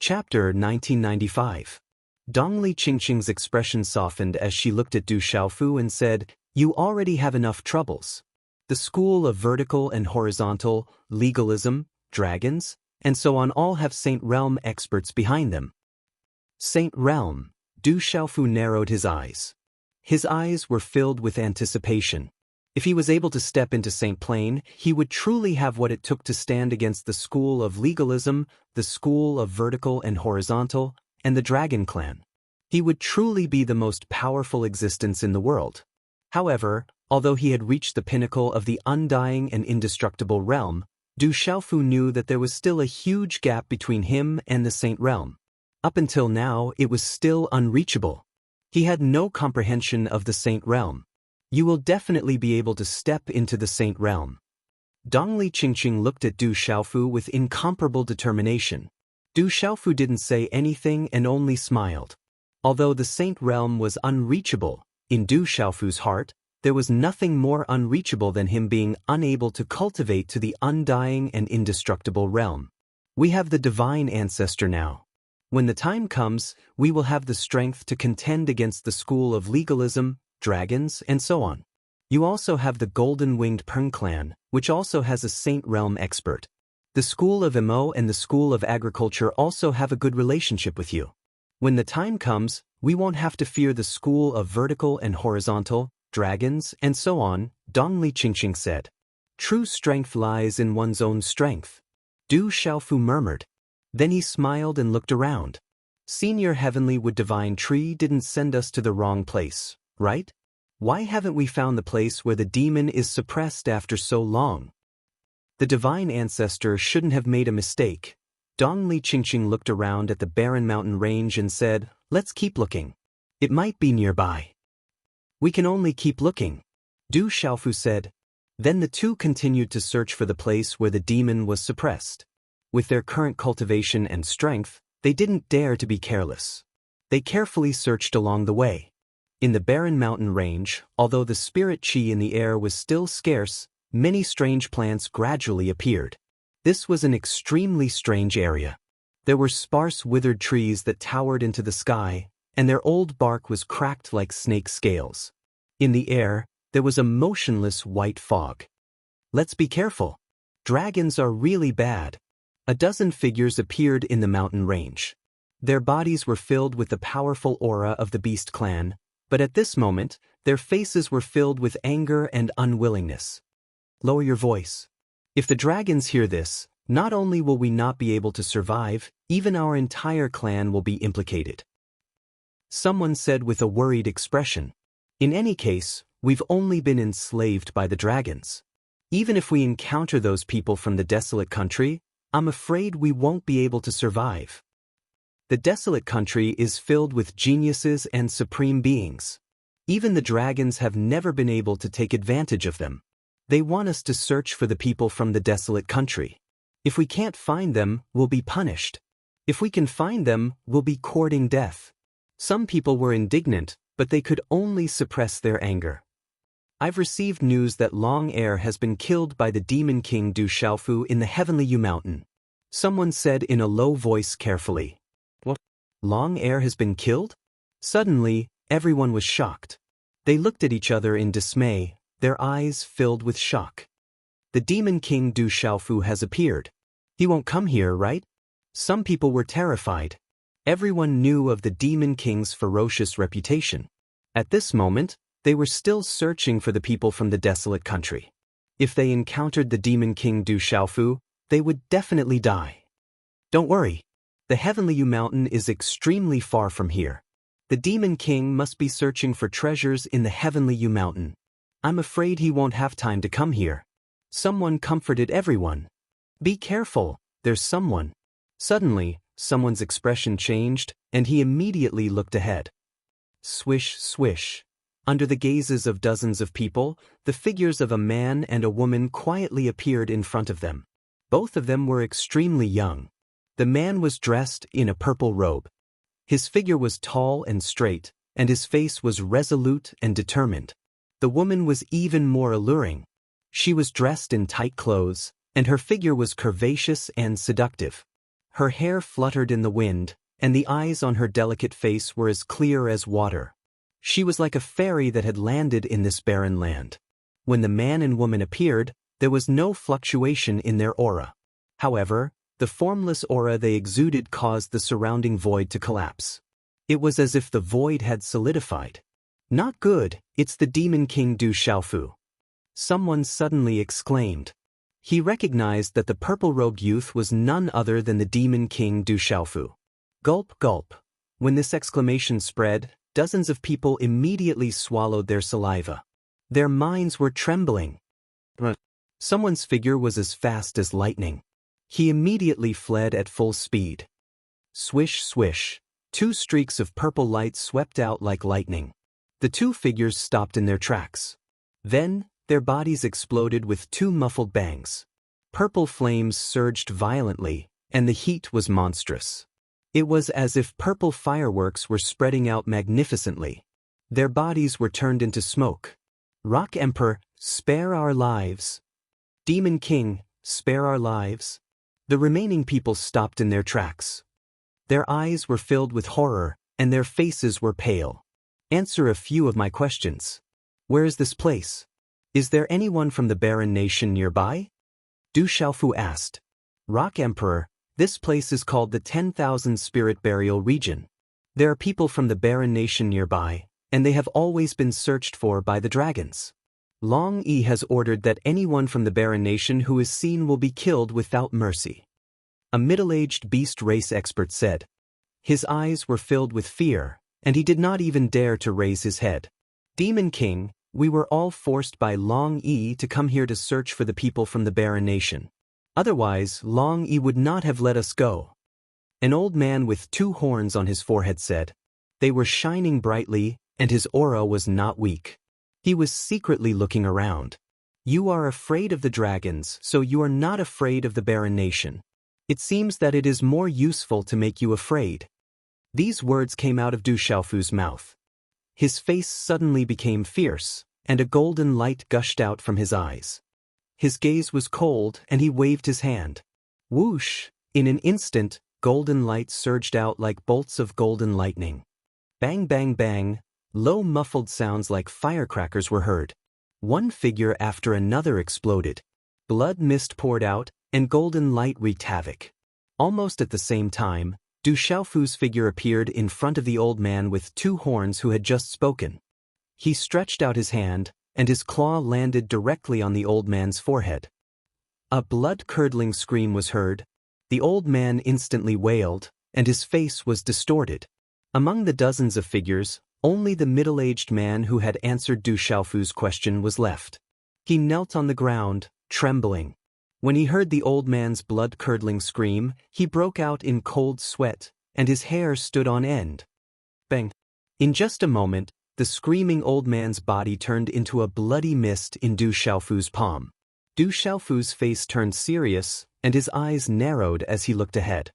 Chapter 1995. Dongli Qingqing's expression softened as she looked at Du Xiaofu and said, "You already have enough troubles. The school of vertical and horizontal, legalism, dragons, and so on all have Saint Realm experts behind them." Saint Realm. Du Xiaofu narrowed his eyes. His eyes were filled with anticipation. If he was able to step into Saint Plane, he would truly have what it took to stand against the school of legalism, the school of vertical and horizontal, and the Dragon Clan. He would truly be the most powerful existence in the world. However, although he had reached the pinnacle of the undying and indestructible realm, Du Xiaofu knew that there was still a huge gap between him and the Saint Realm. Up until now, it was still unreachable. He had no comprehension of the Saint Realm. "You will definitely be able to step into the Saint Realm." Dongli Qingqing looked at Du Xiaofu with incomparable determination. Du Xiaofu didn't say anything and only smiled. Although the Saint Realm was unreachable, in Du Xiaofu's heart, there was nothing more unreachable than him being unable to cultivate to the undying and indestructible realm. "We have the divine ancestor now. When the time comes, we will have the strength to contend against the school of legalism, dragons, and so on. You also have the golden-winged Peng clan, which also has a Saint Realm expert. The school of Emo and the school of agriculture also have a good relationship with you. When the time comes, we won't have to fear the school of vertical and horizontal, dragons, and so on," Dongli Qingqing said. "True strength lies in one's own strength." Du Xiaofu murmured. Then he smiled and looked around. "Senior Heavenly Wood Divine Tree didn't send us to the wrong place, right? Why haven't we found the place where the demon is suppressed after so long? The divine ancestor shouldn't have made a mistake." Dongli Qingqing looked around at the barren mountain range and said, "Let's keep looking. It might be nearby." "We can only keep looking," Du Xiaofu said. Then the two continued to search for the place where the demon was suppressed. With their current cultivation and strength, they didn't dare to be careless. They carefully searched along the way. In the barren mountain range, although the spirit qi in the air was still scarce, many strange plants gradually appeared. This was an extremely strange area. There were sparse withered trees that towered into the sky, and their old bark was cracked like snake scales. In the air, there was a motionless white fog. "Let's be careful. Dragons are really bad." A dozen figures appeared in the mountain range. Their bodies were filled with the powerful aura of the Beast Clan, but at this moment, their faces were filled with anger and unwillingness. "Lower your voice. If the dragons hear this, not only will we not be able to survive, even our entire clan will be implicated," someone said with a worried expression. "In any case, we've only been enslaved by the dragons. Even if we encounter those people from the desolate country, I'm afraid we won't be able to survive. The desolate country is filled with geniuses and supreme beings. Even the dragons have never been able to take advantage of them. They want us to search for the people from the desolate country. If we can't find them, we'll be punished. If we can find them, we'll be courting death." Some people were indignant, but they could only suppress their anger. "I've received news that Long Air has been killed by the Demon King Du Xiaofu in the Heavenly Yu Mountain," someone said in a low voice carefully. "What? Long Air has been killed?" Suddenly, everyone was shocked. They looked at each other in dismay, their eyes filled with shock. "The Demon King Du Xiaofu has appeared. He won't come here, right?" Some people were terrified. Everyone knew of the Demon King's ferocious reputation. At this moment, they were still searching for the people from the desolate country. If they encountered the Demon King Du Xiaofu, they would definitely die. "Don't worry. The Heavenly Yu Mountain is extremely far from here. The Demon King must be searching for treasures in the Heavenly Yu Mountain. I'm afraid he won't have time to come here." Someone comforted everyone. "Be careful, there's someone." Suddenly, someone's expression changed, and he immediately looked ahead. Swish, swish. Under the gazes of dozens of people, the figures of a man and a woman quietly appeared in front of them. Both of them were extremely young. The man was dressed in a purple robe. His figure was tall and straight, and his face was resolute and determined. The woman was even more alluring. She was dressed in tight clothes, and her figure was curvaceous and seductive. Her hair fluttered in the wind, and the eyes on her delicate face were as clear as water. She was like a fairy that had landed in this barren land. When the man and woman appeared, there was no fluctuation in their aura. However, the formless aura they exuded caused the surrounding void to collapse. It was as if the void had solidified. "Not good, it's the Demon King Du Xiaofu," someone suddenly exclaimed. He recognized that the purple-robed youth was none other than the Demon King Du Xiaofu. Gulp, gulp. When this exclamation spread, dozens of people immediately swallowed their saliva. Their minds were trembling. Someone's figure was as fast as lightning. He immediately fled at full speed. Swish, swish. 2 streaks of purple light swept out like lightning. The 2 figures stopped in their tracks. Then, their bodies exploded with 2 muffled bangs. Purple flames surged violently, and the heat was monstrous. It was as if purple fireworks were spreading out magnificently. Their bodies were turned into smoke. Rock Emperor, spare our lives. Demon King, spare our lives. The remaining people stopped in their tracks. Their eyes were filled with horror, and their faces were pale. Answer a few of my questions. Where is this place? Is there anyone from the barren nation nearby? Du Xiaofu asked. Rock Emperor, this place is called the 10,000 Spirit Burial Region. There are people from the barren nation nearby, and they have always been searched for by the dragons. Long Yi has ordered that anyone from the barren nation who is seen will be killed without mercy. A middle-aged beast race expert said. His eyes were filled with fear, and he did not even dare to raise his head. Demon King, we were all forced by Long Yi to come here to search for the people from the barren nation. Otherwise, Long Yi would not have let us go. An old man with 2 horns on his forehead said. They were shining brightly, and his aura was not weak. He was secretly looking around. You are afraid of the dragons, so you are not afraid of the barren nation. It seems that it is more useful to make you afraid. These words came out of Du Xiaofu's mouth. His face suddenly became fierce, and a golden light gushed out from his eyes. His gaze was cold, and he waved his hand. Whoosh! In an instant, golden light surged out like bolts of golden lightning. Bang, bang, bang! Low muffled sounds like firecrackers were heard. One figure after another exploded. Blood mist poured out, and golden light wreaked havoc. Almost at the same time, Du Xiaofu's figure appeared in front of the old man with 2 horns who had just spoken. He stretched out his hand, and his claw landed directly on the old man's forehead. A blood-curdling scream was heard. The old man instantly wailed, and his face was distorted. Among the dozens of figures, only the middle-aged man who had answered Du Xiaofu's question was left. He knelt on the ground, trembling. When he heard the old man's blood-curdling scream, he broke out in cold sweat, and his hair stood on end. Bang! In just a moment, the screaming old man's body turned into a bloody mist in Du Xiaofu's palm. Du Xiaofu's face turned serious, and his eyes narrowed as he looked ahead.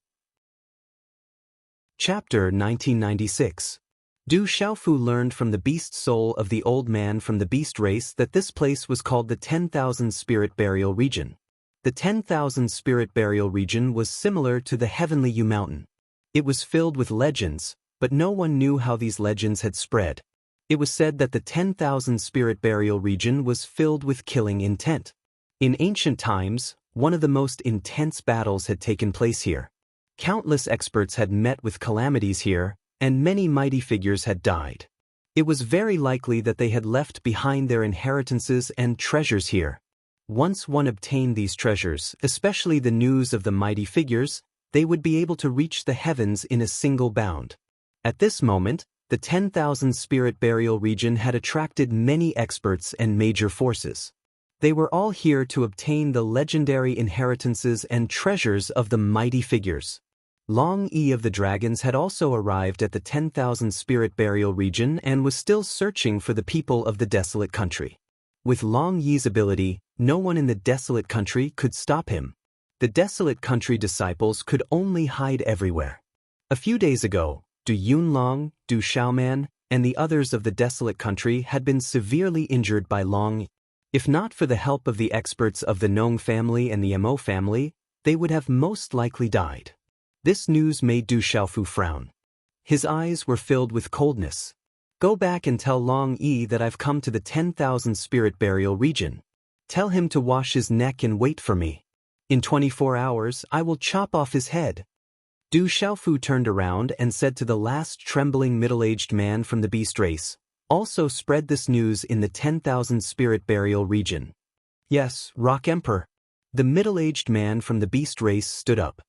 Chapter 1996. Du Xiaofu learned from the beast soul of the old man from the beast race that this place was called the 10,000 Spirit Burial Region. The 10,000 Spirit Burial Region was similar to the Heavenly U Mountain. It was filled with legends, but no one knew how these legends had spread. It was said that the 10,000 Spirit Burial Region was filled with killing intent. In ancient times, one of the most intense battles had taken place here. Countless experts had met with calamities here, and many mighty figures had died. It was very likely that they had left behind their inheritances and treasures here. Once one obtained these treasures, especially the news of the mighty figures, they would be able to reach the heavens in a single bound. At this moment, the 10,000 Spirit Burial Region had attracted many experts and major forces. They were all here to obtain the legendary inheritances and treasures of the mighty figures. Long Yi of the Dragons had also arrived at the 10,000 Spirit Burial Region and was still searching for the people of the desolate country. With Long Yi's ability, no one in the desolate country could stop him. The desolate country disciples could only hide everywhere. A few days ago, Du Yunlong, Du Xiaoman, and the others of the desolate country had been severely injured by Long Yi. If not for the help of the experts of the Nong family and the Mo family, they would have most likely died. This news made Du Xiaofu frown. His eyes were filled with coldness. Go back and tell Long Yi that I've come to the 10,000 spirit burial region. Tell him to wash his neck and wait for me. In 24 hours, I will chop off his head. Du Xiaofu turned around and said to the last trembling middle-aged man from the beast race, also spread this news in the 10,000 spirit burial region. Yes, Rock Emperor. The middle-aged man from the beast race stood up.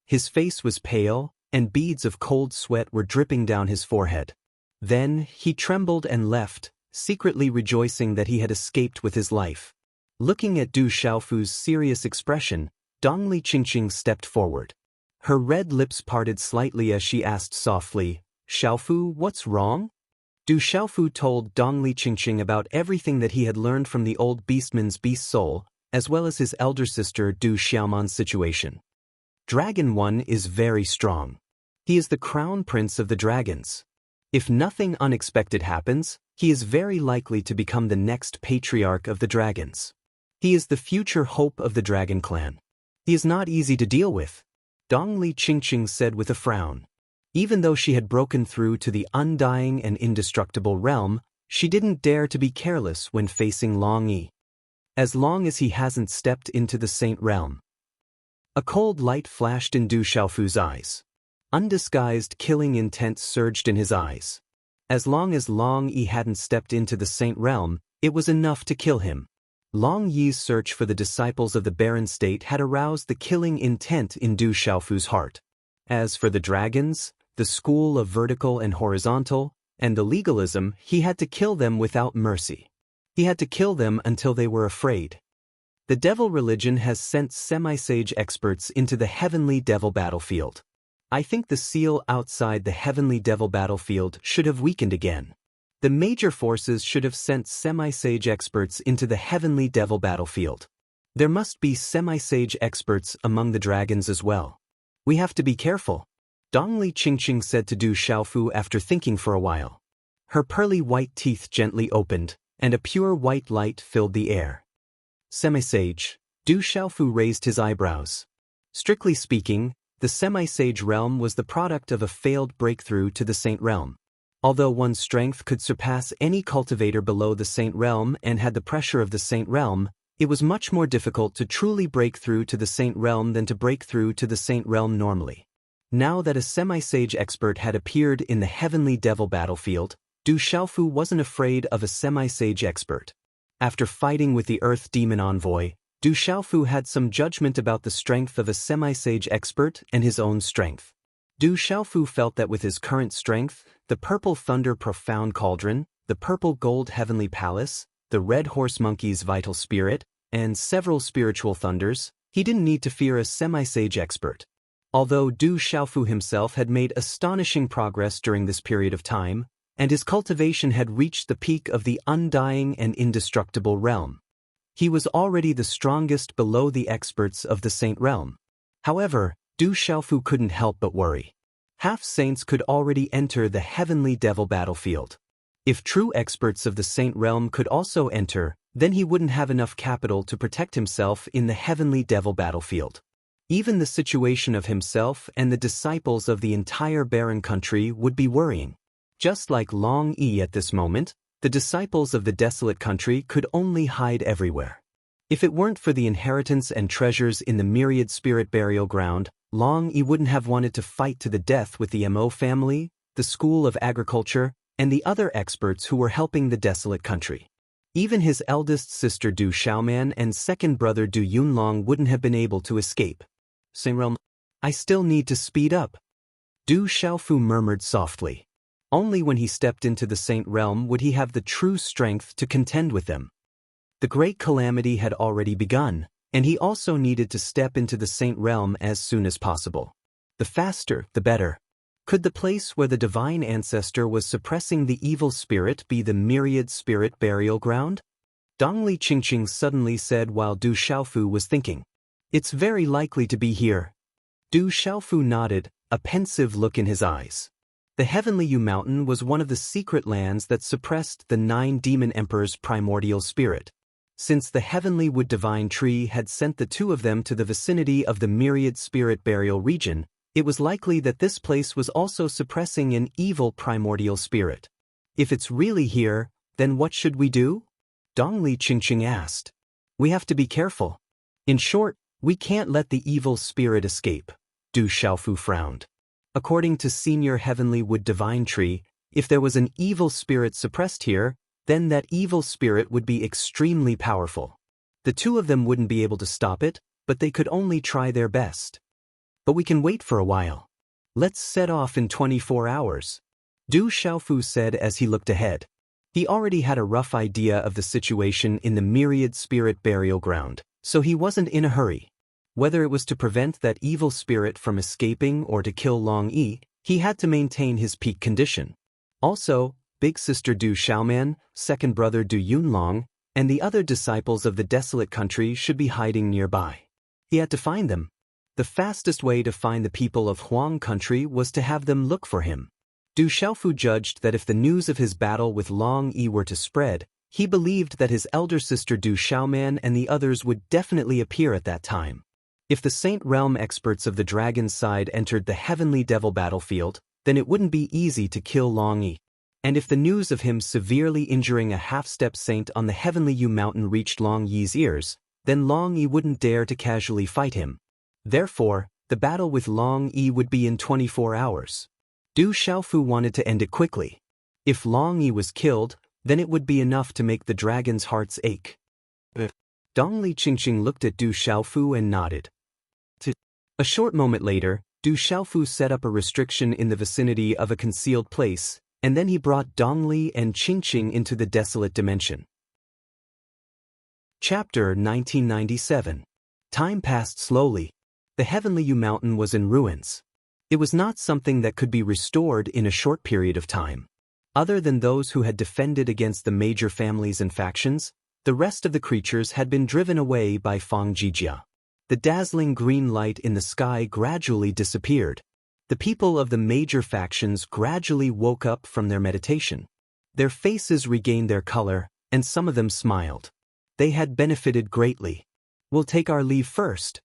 His face was pale, and beads of cold sweat were dripping down his forehead. Then, he trembled and left, secretly rejoicing that he had escaped with his life. Looking at Du Xiaofu's serious expression, Dongli Qingqing stepped forward. Her red lips parted slightly as she asked softly, Xiaofu, what's wrong? Du Xiaofu told Dongli Qingqing about everything that he had learned from the old beastman's beast soul, as well as his elder sister Du Xiaoman's situation. Dragon One is very strong. He is the crown prince of the dragons. If nothing unexpected happens, he is very likely to become the next patriarch of the dragons. He is the future hope of the dragon clan. He is not easy to deal with, Dongli Qingqing said with a frown. Even though she had broken through to the undying and indestructible realm, she didn't dare to be careless when facing Long Yi. As long as he hasn't stepped into the Saint Realm. A cold light flashed in Du Xiaofu's eyes. Undisguised killing intent surged in his eyes. As long as Long Yi hadn't stepped into the Saint Realm, it was enough to kill him. Long Yi's search for the disciples of the Barren State had aroused the killing intent in Du Xiaofu's heart. As for the dragons, the school of vertical and horizontal, and the legalism, he had to kill them without mercy. He had to kill them until they were afraid. The devil religion has sent semi-sage experts into the heavenly devil battlefield. I think the seal outside the heavenly devil battlefield should have weakened again. The major forces should have sent semi-sage experts into the heavenly devil battlefield. There must be semi-sage experts among the dragons as well. We have to be careful, Dongli Qingqing said to Du Xiaofu after thinking for a while. Her pearly white teeth gently opened, and a pure white light filled the air. Semi-sage, Du Xiaofu raised his eyebrows. Strictly speaking, the semi-sage realm was the product of a failed breakthrough to the Saint Realm. Although one's strength could surpass any cultivator below the Saint Realm and had the pressure of the Saint Realm, it was much more difficult to truly break through to the Saint Realm than to break through to the Saint Realm normally. Now that a semi-sage expert had appeared in the heavenly devil battlefield, Du Xiaofu wasn't afraid of a semi-sage expert. After fighting with the Earth Demon Envoy, Du Xiaofu had some judgment about the strength of a semi-sage expert and his own strength. Du Xiaofu felt that with his current strength, the Purple Thunder Profound Cauldron, the Purple Gold Heavenly Palace, the Red Horse Monkey's Vital Spirit, and several spiritual thunders, he didn't need to fear a semi-sage expert. Although Du Xiaofu himself had made astonishing progress during this period of time, and his cultivation had reached the peak of the undying and indestructible realm, he was already the strongest below the experts of the Saint Realm. However, Du Xiaofu couldn't help but worry. Half-saints could already enter the heavenly devil battlefield. If true experts of the Saint Realm could also enter, then he wouldn't have enough capital to protect himself in the heavenly devil battlefield. Even the situation of himself and the disciples of the entire barren country would be worrying. Just like Long Yi at this moment, the disciples of the desolate country could only hide everywhere. If it weren't for the inheritance and treasures in the myriad spirit burial ground, Long Yi wouldn't have wanted to fight to the death with the Mo family, the School of Agriculture, and the other experts who were helping the desolate country. Even his eldest sister Du Xiaoman and second brother Du Yunlong wouldn't have been able to escape. Saint Realm, I still need to speed up, Du Xiaofu murmured softly. Only when he stepped into the Saint Realm would he have the true strength to contend with them. The great calamity had already begun, and he also needed to step into the Saint Realm as soon as possible. The faster, the better. Could the place where the divine ancestor was suppressing the evil spirit be the myriad spirit burial ground? Dongli Qingqing suddenly said while Du Xiaofu was thinking. It's very likely to be here. Du Xiaofu nodded, a pensive look in his eyes. The Heavenly Yu Mountain was one of the secret lands that suppressed the 9 demon emperors' primordial spirit. Since the Heavenly Wood Divine Tree had sent the 2 of them to the vicinity of the myriad spirit burial region, It was likely that this place was also suppressing an evil primordial spirit. If it's really here, then what should we do? Dongli Qingqing asked. We have to be careful. In short, we can't let the evil spirit escape. Du Xiaofu frowned. According to Senior Heavenly Wood Divine Tree, if there was an evil spirit suppressed here, then that evil spirit would be extremely powerful. The two of them wouldn't be able to stop it, but they could only try their best. But we can wait for a while. Let's set off in 24 hours. Du Xiaofu said as he looked ahead. He already had a rough idea of the situation in the myriad spirit burial ground, so he wasn't in a hurry. Whether it was to prevent that evil spirit from escaping or to kill Long Yi, he had to maintain his peak condition. Also, big sister Du Xiaoman, second brother Du Yunlong, and the other disciples of the desolate country should be hiding nearby. He had to find them. The fastest way to find the people of Huang country was to have them look for him. Du Xiaofu judged that if the news of his battle with Long Yi were to spread, he believed that his elder sister Du Xiaoman and the others would definitely appear at that time. If the Saint Realm experts of the dragon's side entered the heavenly devil battlefield, then it wouldn't be easy to kill Long Yi. And if the news of him severely injuring a half-step saint on the heavenly Yu mountain reached Long Yi's ears, then Long Yi wouldn't dare to casually fight him. Therefore, the battle with Long Yi would be in 24 hours. Du Xiaofu wanted to end it quickly. If Long Yi was killed, then it would be enough to make the dragon's hearts ache. Dongli Qingqing looked at Du Xiaofu and nodded. A short moment later, Du Xiaofu set up a restriction in the vicinity of a concealed place, and then he brought Dongli and Qingqing into the desolate dimension. Chapter 1997. Time passed slowly. The heavenly Yu mountain was in ruins. It was not something that could be restored in a short period of time. Other than those who had defended against the major families and factions, the rest of the creatures had been driven away by Fang Jijia. The dazzling green light in the sky gradually disappeared. The people of the major factions gradually woke up from their meditation. Their faces regained their color, and some of them smiled. They had benefited greatly. We'll take our leave first.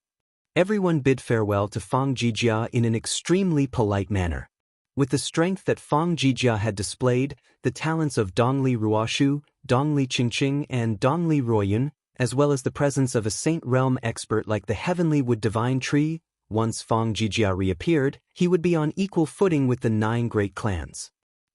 Everyone bid farewell to Fang Jijia in an extremely polite manner. With the strength that Fang Jijia had displayed, the talents of Dongli Ruoshu, Dongli Qingqing, and Dongli Ruoyun, as well as the presence of a Saint Realm expert like the Heavenly Wood Divine Tree, once Fang Jijia reappeared, he would be on equal footing with the 9 great clans.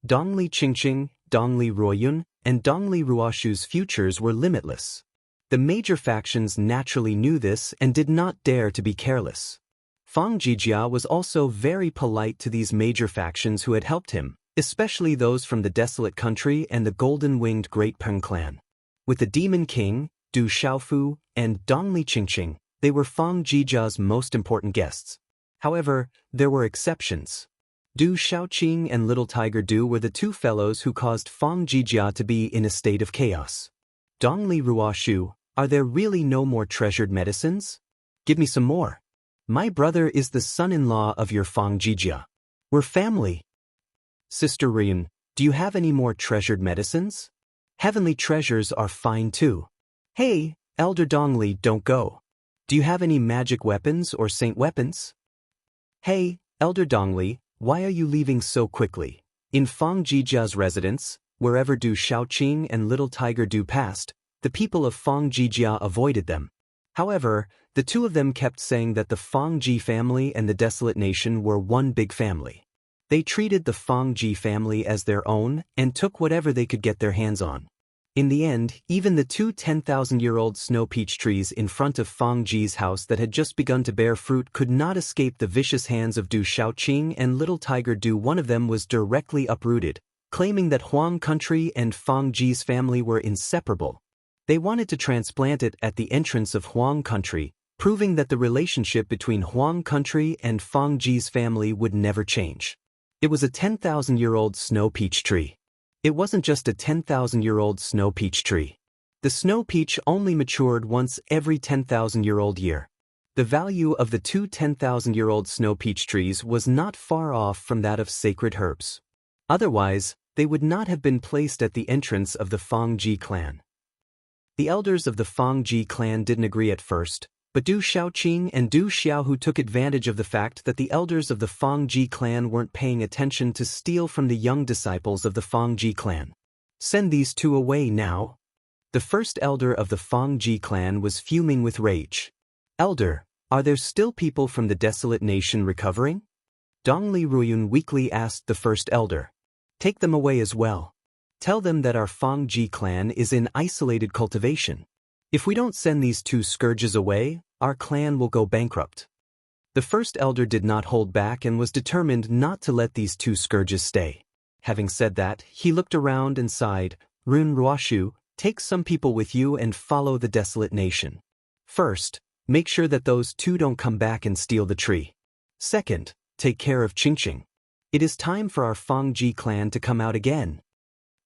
Dongli Qingqing, Dongli Ruoyun, and Dongli Ruoshu's futures were limitless. The major factions naturally knew this and did not dare to be careless. Fang Jijia was also very polite to these major factions who had helped him, especially those from the desolate country and the golden-winged Great Peng clan. With the Demon King, Du Xiaofu, and Dongli Qingqing, they were Fang Jijia's most important guests. However, there were exceptions. Du Xiaoqing and Little Tiger Du were the 2 fellows who caused Fang Jijia to be in a state of chaos. Dongli Ruoshu, are there really no more treasured medicines? Give me some more. My brother is the son-in-law of your Fang Jijia. We're family. Sister Ryun, do you have any more treasured medicines? Heavenly treasures are fine too. Hey, Elder Dongli, don't go. Do you have any magic weapons or saint weapons? Hey, Elder Dongli, why are you leaving so quickly? In Fang Jijia's residence, wherever Du Xiaoqing and Little Tiger Du passed, the people of Fang Jijia avoided them. However, the 2 of them kept saying that the Fang Ji family and the desolate nation were one big family. They treated the Fang Ji family as their own and took whatever they could get their hands on. In the end, even the 2 10,000-year-old snow peach trees in front of Fang Ji's house that had just begun to bear fruit could not escape the vicious hands of Du Xiaoqing and Little Tiger Du. One of them was directly uprooted, claiming that Huang country and Fang Ji's family were inseparable. They wanted to transplant it at the entrance of Huang country, proving that the relationship between Huang country and Fang Ji's family would never change. It was a 10,000-year-old snow peach tree. It wasn't just a 10,000-year-old snow peach tree. The snow peach only matured once every 10,000-year-old year. The value of the 2 10,000-year-old snow peach trees was not far off from that of sacred herbs. Otherwise, they would not have been placed at the entrance of the Fang Ji clan. The elders of the Fang Ji clan didn't agree at first, But Du Xiaoqing and Du Xiaohu took advantage of the fact that the elders of the Fangji clan weren't paying attention to steal from the young disciples of the Fangji clan. Send these two away now. The first elder of the Fangji clan was fuming with rage. Elder, are there still people from the desolate nation recovering? Dongli Ruyun weakly asked the first elder. Take them away as well. Tell them that our Fangji clan is in isolated cultivation. If we don't send these two scourges away, our clan will go bankrupt. The first elder did not hold back and was determined not to let these two scourges stay. Having said that, he looked around and sighed, Run Ruoshu, take some people with you and follow the desolate nation. First, make sure that those two don't come back and steal the tree. Second, take care of Qingqing. It is time for our Fangji clan to come out again.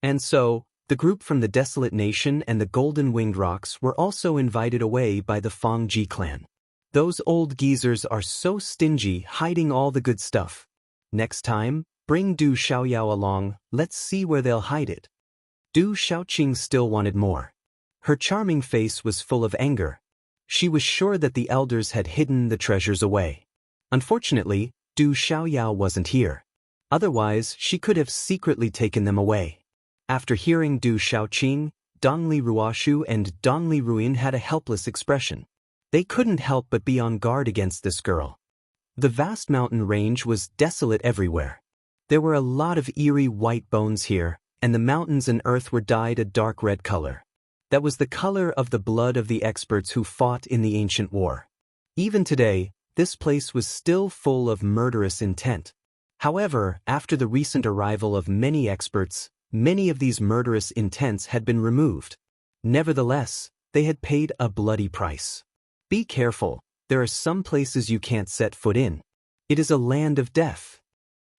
And so, the group from the desolate nation and the golden winged rocks were also invited away by the Fangji clan. Those old geezers are so stingy, hiding all the good stuff. Next time, bring Du Xiaoyao along, let's see where they'll hide it. Du Xiaoqing still wanted more. Her charming face was full of anger. She was sure that the elders had hidden the treasures away. Unfortunately, Du Xiaoyao wasn't here. Otherwise, she could have secretly taken them away. After hearing Du Xiaoqing, Dongli Ruoshu and Dongli Ruyin had a helpless expression. They couldn't help but be on guard against this girl. The vast mountain range was desolate everywhere. There were a lot of eerie white bones here, and the mountains and earth were dyed a dark red color. That was the color of the blood of the experts who fought in the ancient war. Even today, this place was still full of murderous intent. However, after the recent arrival of many experts, many of these murderous intents had been removed. Nevertheless, they had paid a bloody price. Be careful, there are some places you can't set foot in. It is a land of death.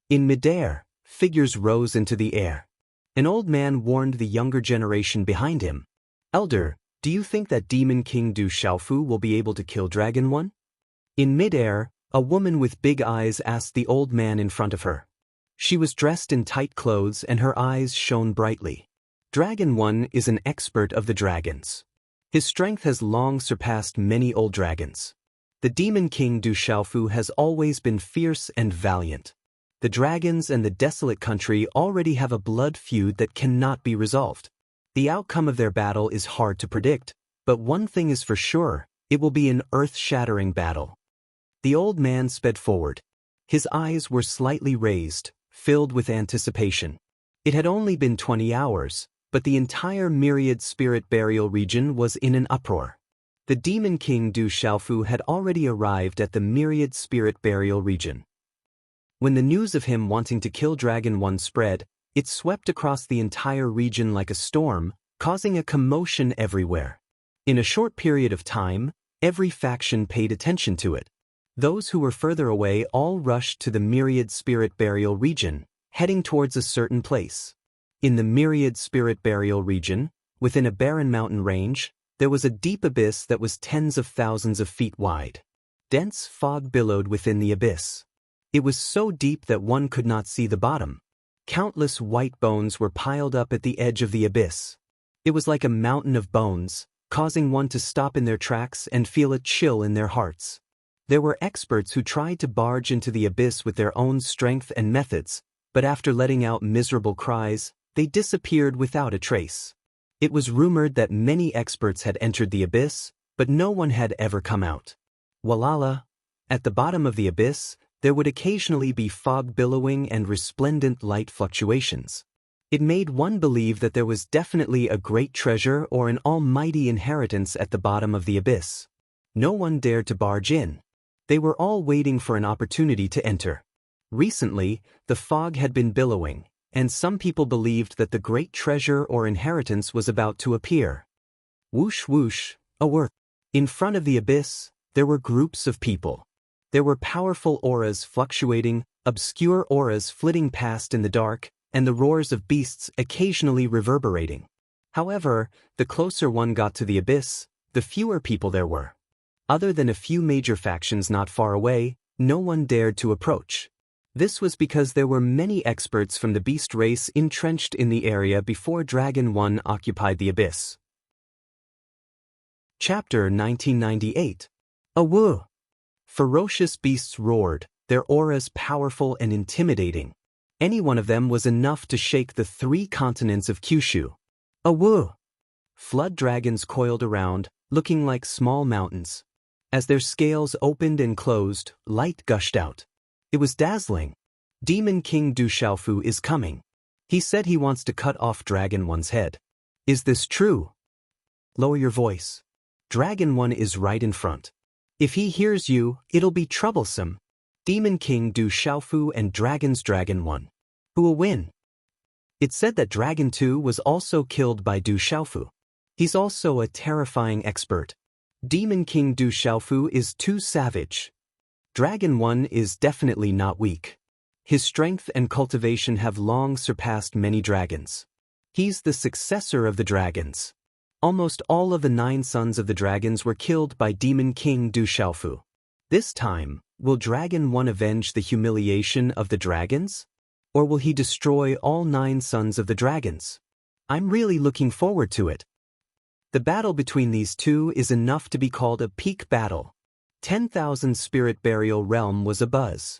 In midair, figures rose into the air. An old man warned the younger generation behind him. Elder, do you think that Demon King Du Xiaofu will be able to kill Dragon One? In midair, a woman with big eyes asked the old man in front of her. She was dressed in tight clothes and her eyes shone brightly. Dragon One is an expert of the dragons. His strength has long surpassed many old dragons. The Demon King Du Xiaofu has always been fierce and valiant. The dragons and the desolate country already have a blood feud that cannot be resolved. The outcome of their battle is hard to predict, but one thing is for sure, it will be an earth-shattering battle. The old man sped forward. His eyes were slightly raised, filled with anticipation. It had only been 20 hours, but the entire Myriad Spirit Burial region was in an uproar. The Demon King Du Xiaofu had already arrived at the Myriad Spirit Burial region. When the news of him wanting to kill Dragon One spread, it swept across the entire region like a storm, causing a commotion everywhere. In a short period of time, every faction paid attention to it. Those who were further away all rushed to the Myriad Spirit Burial region, heading towards a certain place. In the Myriad Spirit Burial region, within a barren mountain range, there was a deep abyss that was tens of thousands of feet wide. Dense fog billowed within the abyss. It was so deep that one could not see the bottom. Countless white bones were piled up at the edge of the abyss. It was like a mountain of bones, causing one to stop in their tracks and feel a chill in their hearts. There were experts who tried to barge into the abyss with their own strength and methods, but after letting out miserable cries, they disappeared without a trace. It was rumored that many experts had entered the abyss, but no one had ever come out. Walala, at the bottom of the abyss, there would occasionally be fog billowing and resplendent light fluctuations. It made one believe that there was definitely a great treasure or an almighty inheritance at the bottom of the abyss. No one dared to barge in. They were all waiting for an opportunity to enter. Recently, the fog had been billowing, and some people believed that the great treasure or inheritance was about to appear. Whoosh whoosh, a whir. In front of the abyss, there were groups of people. There were powerful auras fluctuating, obscure auras flitting past in the dark, and the roars of beasts occasionally reverberating. However, the closer one got to the abyss, the fewer people there were. Other than a few major factions not far away, no one dared to approach. This was because there were many experts from the beast race entrenched in the area before Dragon One occupied the abyss. Chapter 1998. Awoo! Ferocious beasts roared, their auras powerful and intimidating. Any one of them was enough to shake the 3 continents of Kyushu. Awoo! Flood dragons coiled around, looking like small mountains. As their scales opened and closed, light gushed out. It was dazzling. Demon King Du Xiaofu is coming. He said he wants to cut off Dragon One's head. Is this true? Lower your voice. Dragon One is right in front. If he hears you, it'll be troublesome. Demon King Du Xiaofu and Dragon One. Who will win? It said that Dragon 2 was also killed by Du Xiaofu. He's also a terrifying expert. Demon King Du Xiaofu is too savage. Dragon 1 is definitely not weak. His strength and cultivation have long surpassed many dragons. He's the successor of the dragons. Almost all of the 9 sons of the dragons were killed by Demon King Du Xiaofu. This time, will Dragon 1 avenge the humiliation of the dragons? Or will he destroy all 9 sons of the dragons? I'm really looking forward to it. The battle between these two is enough to be called a peak battle. 10,000 Spirit Burial Realm was abuzz.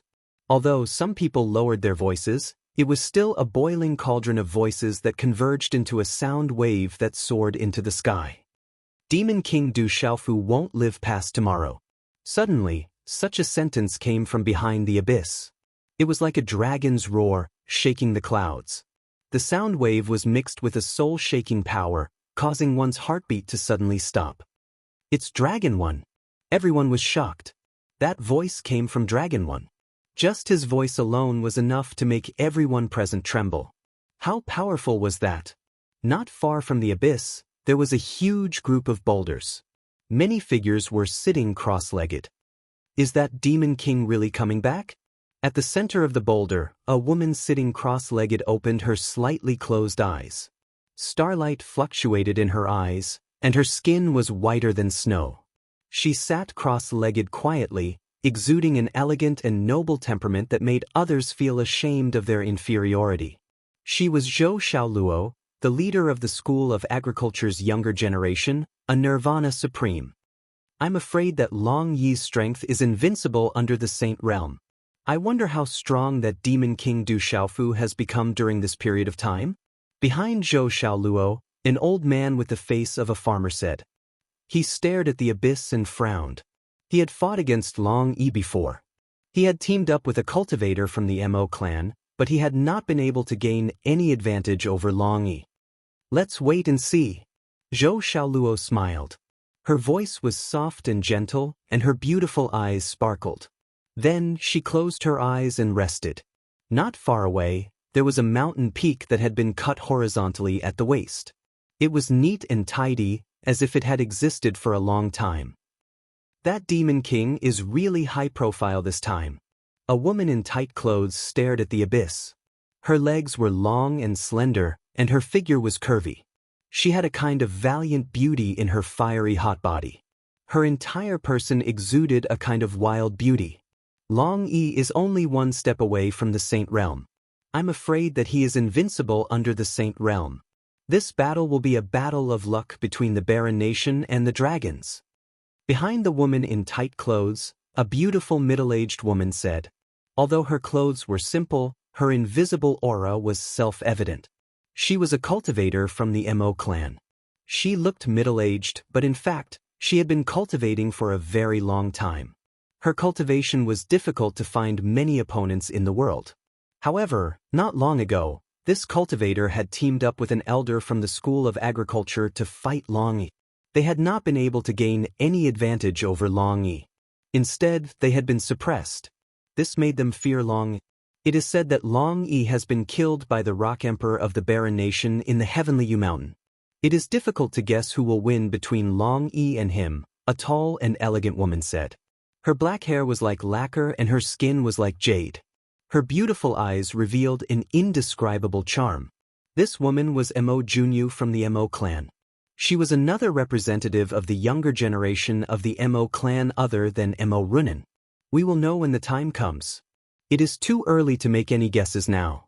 Although some people lowered their voices, it was still a boiling cauldron of voices that converged into a sound wave that soared into the sky. Demon King Du Xiaofu won't live past tomorrow. Suddenly, such a sentence came from behind the abyss. It was like a dragon's roar, shaking the clouds. The sound wave was mixed with a soul-shaking power, causing one's heartbeat to suddenly stop. It's Dragon One. Everyone was shocked. That voice came from Dragon One. Just his voice alone was enough to make everyone present tremble. How powerful was that? Not far from the abyss, there was a huge group of boulders. Many figures were sitting cross-legged. Is that Demon King really coming back? At the center of the boulder, a woman sitting cross-legged opened her slightly closed eyes. Starlight fluctuated in her eyes, and her skin was whiter than snow. She sat cross-legged quietly, exuding an elegant and noble temperament that made others feel ashamed of their inferiority. She was Zhou Xiaoluo, the leader of the School of Agriculture's younger generation, a nirvana supreme. I'm afraid that Long Yi's strength is invincible under the Saint Realm. I wonder how strong that Demon King Du Xiaofu has become during this period of time? Behind Zhou Xiaoluo, an old man with the face of a farmer said. He stared at the abyss and frowned. He had fought against Long Yi before. He had teamed up with a cultivator from the Mo clan, but he had not been able to gain any advantage over Long Yi. Let's wait and see. Zhou Xiaoluo smiled. Her voice was soft and gentle, and her beautiful eyes sparkled. Then she closed her eyes and rested. Not far away, there was a mountain peak that had been cut horizontally at the waist. It was neat and tidy, as if it had existed for a long time. That Demon King is really high profile this time. A woman in tight clothes stared at the abyss. Her legs were long and slender, and her figure was curvy. She had a kind of valiant beauty in her fiery hot body. Her entire person exuded a kind of wild beauty. Long Yi is only 1 step away from the Saint Realm. I'm afraid that he is invincible under the Saint Realm. This battle will be a battle of luck between the Barren Nation and the dragons. Behind the woman in tight clothes, a beautiful middle-aged woman said. Although her clothes were simple, her invisible aura was self-evident. She was a cultivator from the Mo clan. She looked middle-aged, but in fact, she had been cultivating for a very long time. Her cultivation was difficult to find many opponents in the world. However, not long ago, this cultivator had teamed up with an elder from the School of Agriculture to fight Long Yi. They had not been able to gain any advantage over Long Yi. Instead, they had been suppressed. This made them fear Long Yi. It is said that Long Yi has been killed by the Rock Emperor of the Barren Nation in the Heavenly Yu Mountain. It is difficult to guess who will win between Long Yi and him, a tall and elegant woman said. Her black hair was like lacquer and her skin was like jade. Her beautiful eyes revealed an indescribable charm. This woman was Mo Junyu from the Mo clan. She was another representative of the younger generation of the Mo clan other than Mo Runin. We will know when the time comes. It is too early to make any guesses now.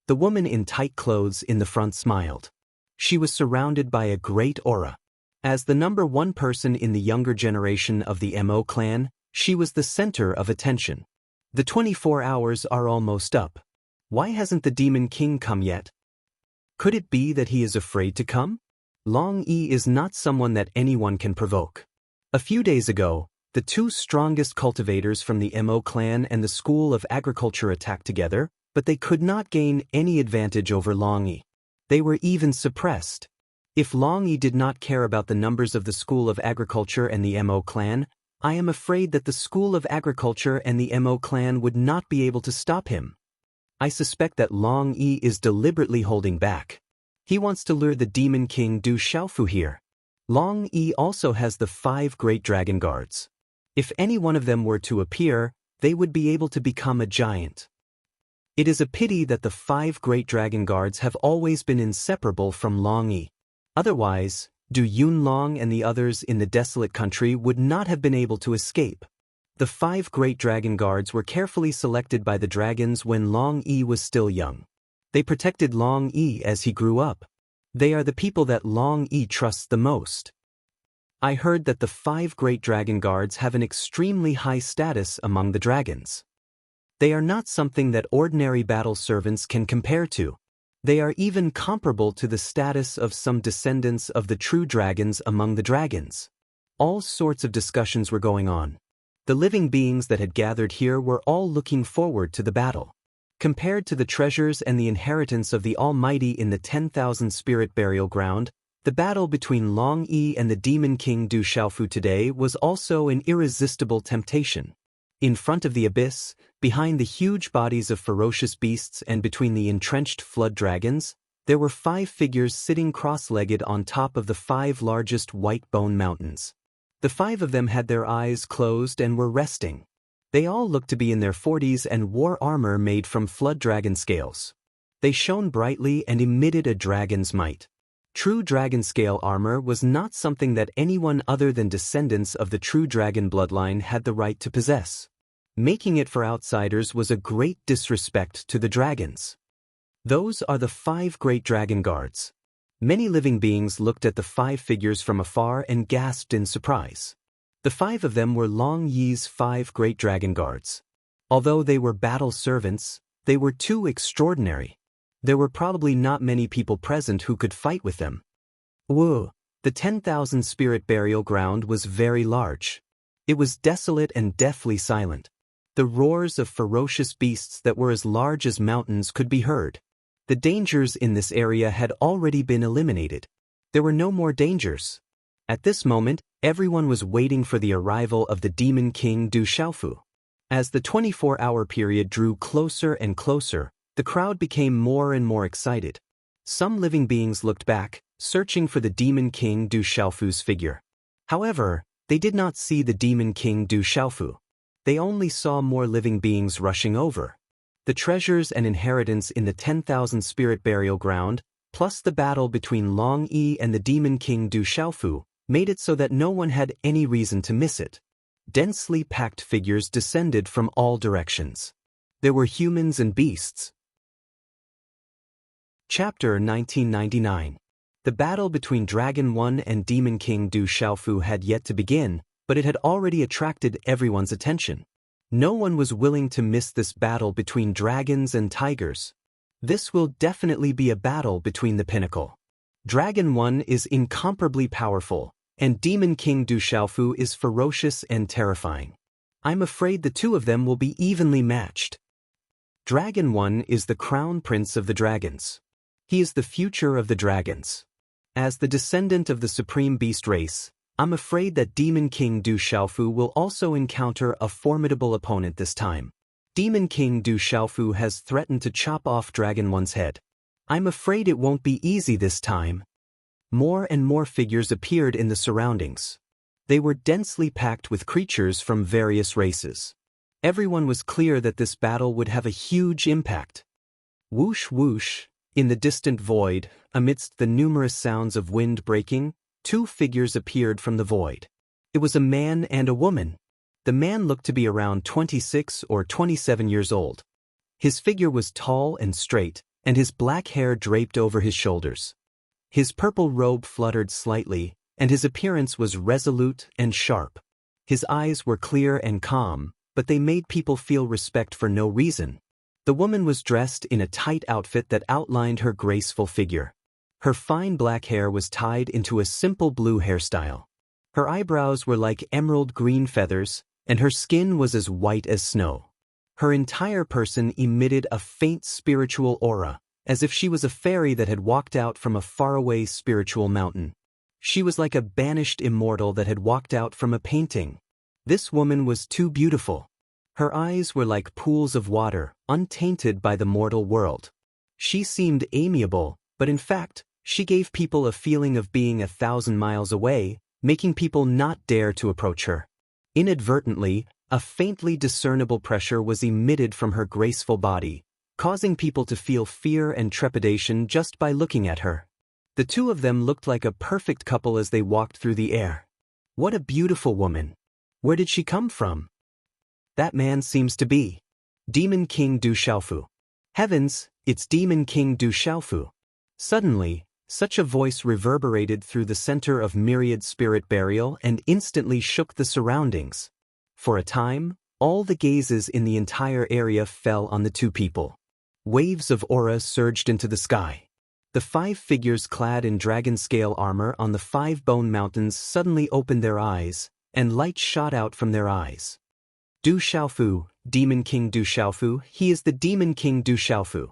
The woman in tight clothes in the front smiled. She was surrounded by a great aura. As the number one person in the younger generation of the Mo clan, she was the center of attention. The 24 hours are almost up. Why hasn't the Demon King come yet? Could it be that he is afraid to come? Long Yi is not someone that anyone can provoke. A few days ago, the two strongest cultivators from the Mo clan and the School of Agriculture attacked together, but they could not gain any advantage over Long Yi. They were even suppressed. If Long Yi did not care about the numbers of the School of Agriculture and the Mo clan, I am afraid that the School of Agriculture and the Mo clan would not be able to stop him. I suspect that Long Yi is deliberately holding back. He wants to lure the Demon King Du Xiaofu here. Long Yi also has the 5 great dragon guards. If any one of them were to appear, they would be able to become a giant. It is a pity that the 5 great dragon guards have always been inseparable from Long Yi. Otherwise, Du Yunlong and the others in the desolate country would not have been able to escape. The 5 great dragon guards were carefully selected by the dragons when Long Yi was still young. They protected Long Yi as he grew up. They are the people that Long Yi trusts the most. I heard that the 5 great dragon guards have an extremely high status among the dragons. They are not something that ordinary battle servants can compare to. They are even comparable to the status of some descendants of the true dragons among the dragons. All sorts of discussions were going on. The living beings that had gathered here were all looking forward to the battle. Compared to the treasures and the inheritance of the Almighty in the 10,000 spirit burial ground, the battle between Long Yi and the Demon King Du Xiaofu today was also an irresistible temptation. In front of the abyss, behind the huge bodies of ferocious beasts and between the entrenched flood dragons, there were 5 figures sitting cross-legged on top of the 5 largest white bone mountains. The 5 of them had their eyes closed and were resting. They all looked to be in their 40s and wore armor made from flood dragon scales. They shone brightly and emitted a dragon's might. True dragon scale armor was not something that anyone other than descendants of the true dragon bloodline had the right to possess. Making it for outsiders was a great disrespect to the dragons. Those are the 5 great dragon guards. Many living beings looked at the 5 figures from afar and gasped in surprise. The 5 of them were Long Yi's 5 great dragon guards. Although they were battle servants, they were too extraordinary. There were probably not many people present who could fight with them. Whoa! The 10,000 spirit burial ground was very large. It was desolate and deathly silent. The roars of ferocious beasts that were as large as mountains could be heard. The dangers in this area had already been eliminated. There were no more dangers. At this moment, everyone was waiting for the arrival of the Demon King Du Xiaofu. As the 24-hour period drew closer and closer, the crowd became more and more excited. Some living beings looked back, searching for the Demon King Du Xiaofu's figure. However, they did not see the Demon King Du Xiaofu. They only saw more living beings rushing over. The treasures and inheritance in the 10,000 spirit burial ground, plus the battle between Long Yi and the Demon King Du Xiaofu, made it so that no one had any reason to miss it. Densely packed figures descended from all directions. There were humans and beasts. Chapter 1999. The battle between Dragon 1 and Demon King Du Xiaofu had yet to begin, but it had already attracted everyone's attention. No one was willing to miss this battle between dragons and tigers. This will definitely be a battle between the pinnacle. Dragon 1 is incomparably powerful, and Demon King Du Xiaofu is ferocious and terrifying. I'm afraid the two of them will be evenly matched. Dragon 1 is the crown prince of the dragons. He is the future of the dragons. As the descendant of the supreme beast race, I'm afraid that Demon King Du Xiaofu will also encounter a formidable opponent this time. Demon King Du Xiaofu has threatened to chop off Dragon 1's head. I'm afraid it won't be easy this time. More and more figures appeared in the surroundings. They were densely packed with creatures from various races. Everyone was clear that this battle would have a huge impact. Whoosh whoosh, in the distant void, amidst the numerous sounds of wind breaking, 2 figures appeared from the void. It was a man and a woman. The man looked to be around 26 or 27 years old. His figure was tall and straight, and his black hair draped over his shoulders. His purple robe fluttered slightly, and his appearance was resolute and sharp. His eyes were clear and calm, but they made people feel respect for no reason. The woman was dressed in a tight outfit that outlined her graceful figure. Her fine black hair was tied into a simple blue hairstyle. Her eyebrows were like emerald green feathers, and her skin was as white as snow. Her entire person emitted a faint spiritual aura, as if she was a fairy that had walked out from a faraway spiritual mountain. She was like a banished immortal that had walked out from a painting. This woman was too beautiful. Her eyes were like pools of water, untainted by the mortal world. She seemed amiable, but in fact, she gave people a feeling of being 1,000 miles away, making people not dare to approach her. Inadvertently, a faintly discernible pressure was emitted from her graceful body, causing people to feel fear and trepidation just by looking at her. The two of them looked like a perfect couple as they walked through the air. What a beautiful woman! Where did she come from? That man seems to be Demon King Du Xiaofu. Heavens, it's Demon King Du Xiaofu. Suddenly, such a voice reverberated through the center of Myriad Spirit Burial and instantly shook the surroundings. For a time, all the gazes in the entire area fell on the two people. Waves of aura surged into the sky. The 5 figures clad in dragon-scale armor on the 5 bone mountains suddenly opened their eyes, and light shot out from their eyes. Du Xiaofu, Demon King Du Xiaofu, he is the Demon King Du Xiaofu.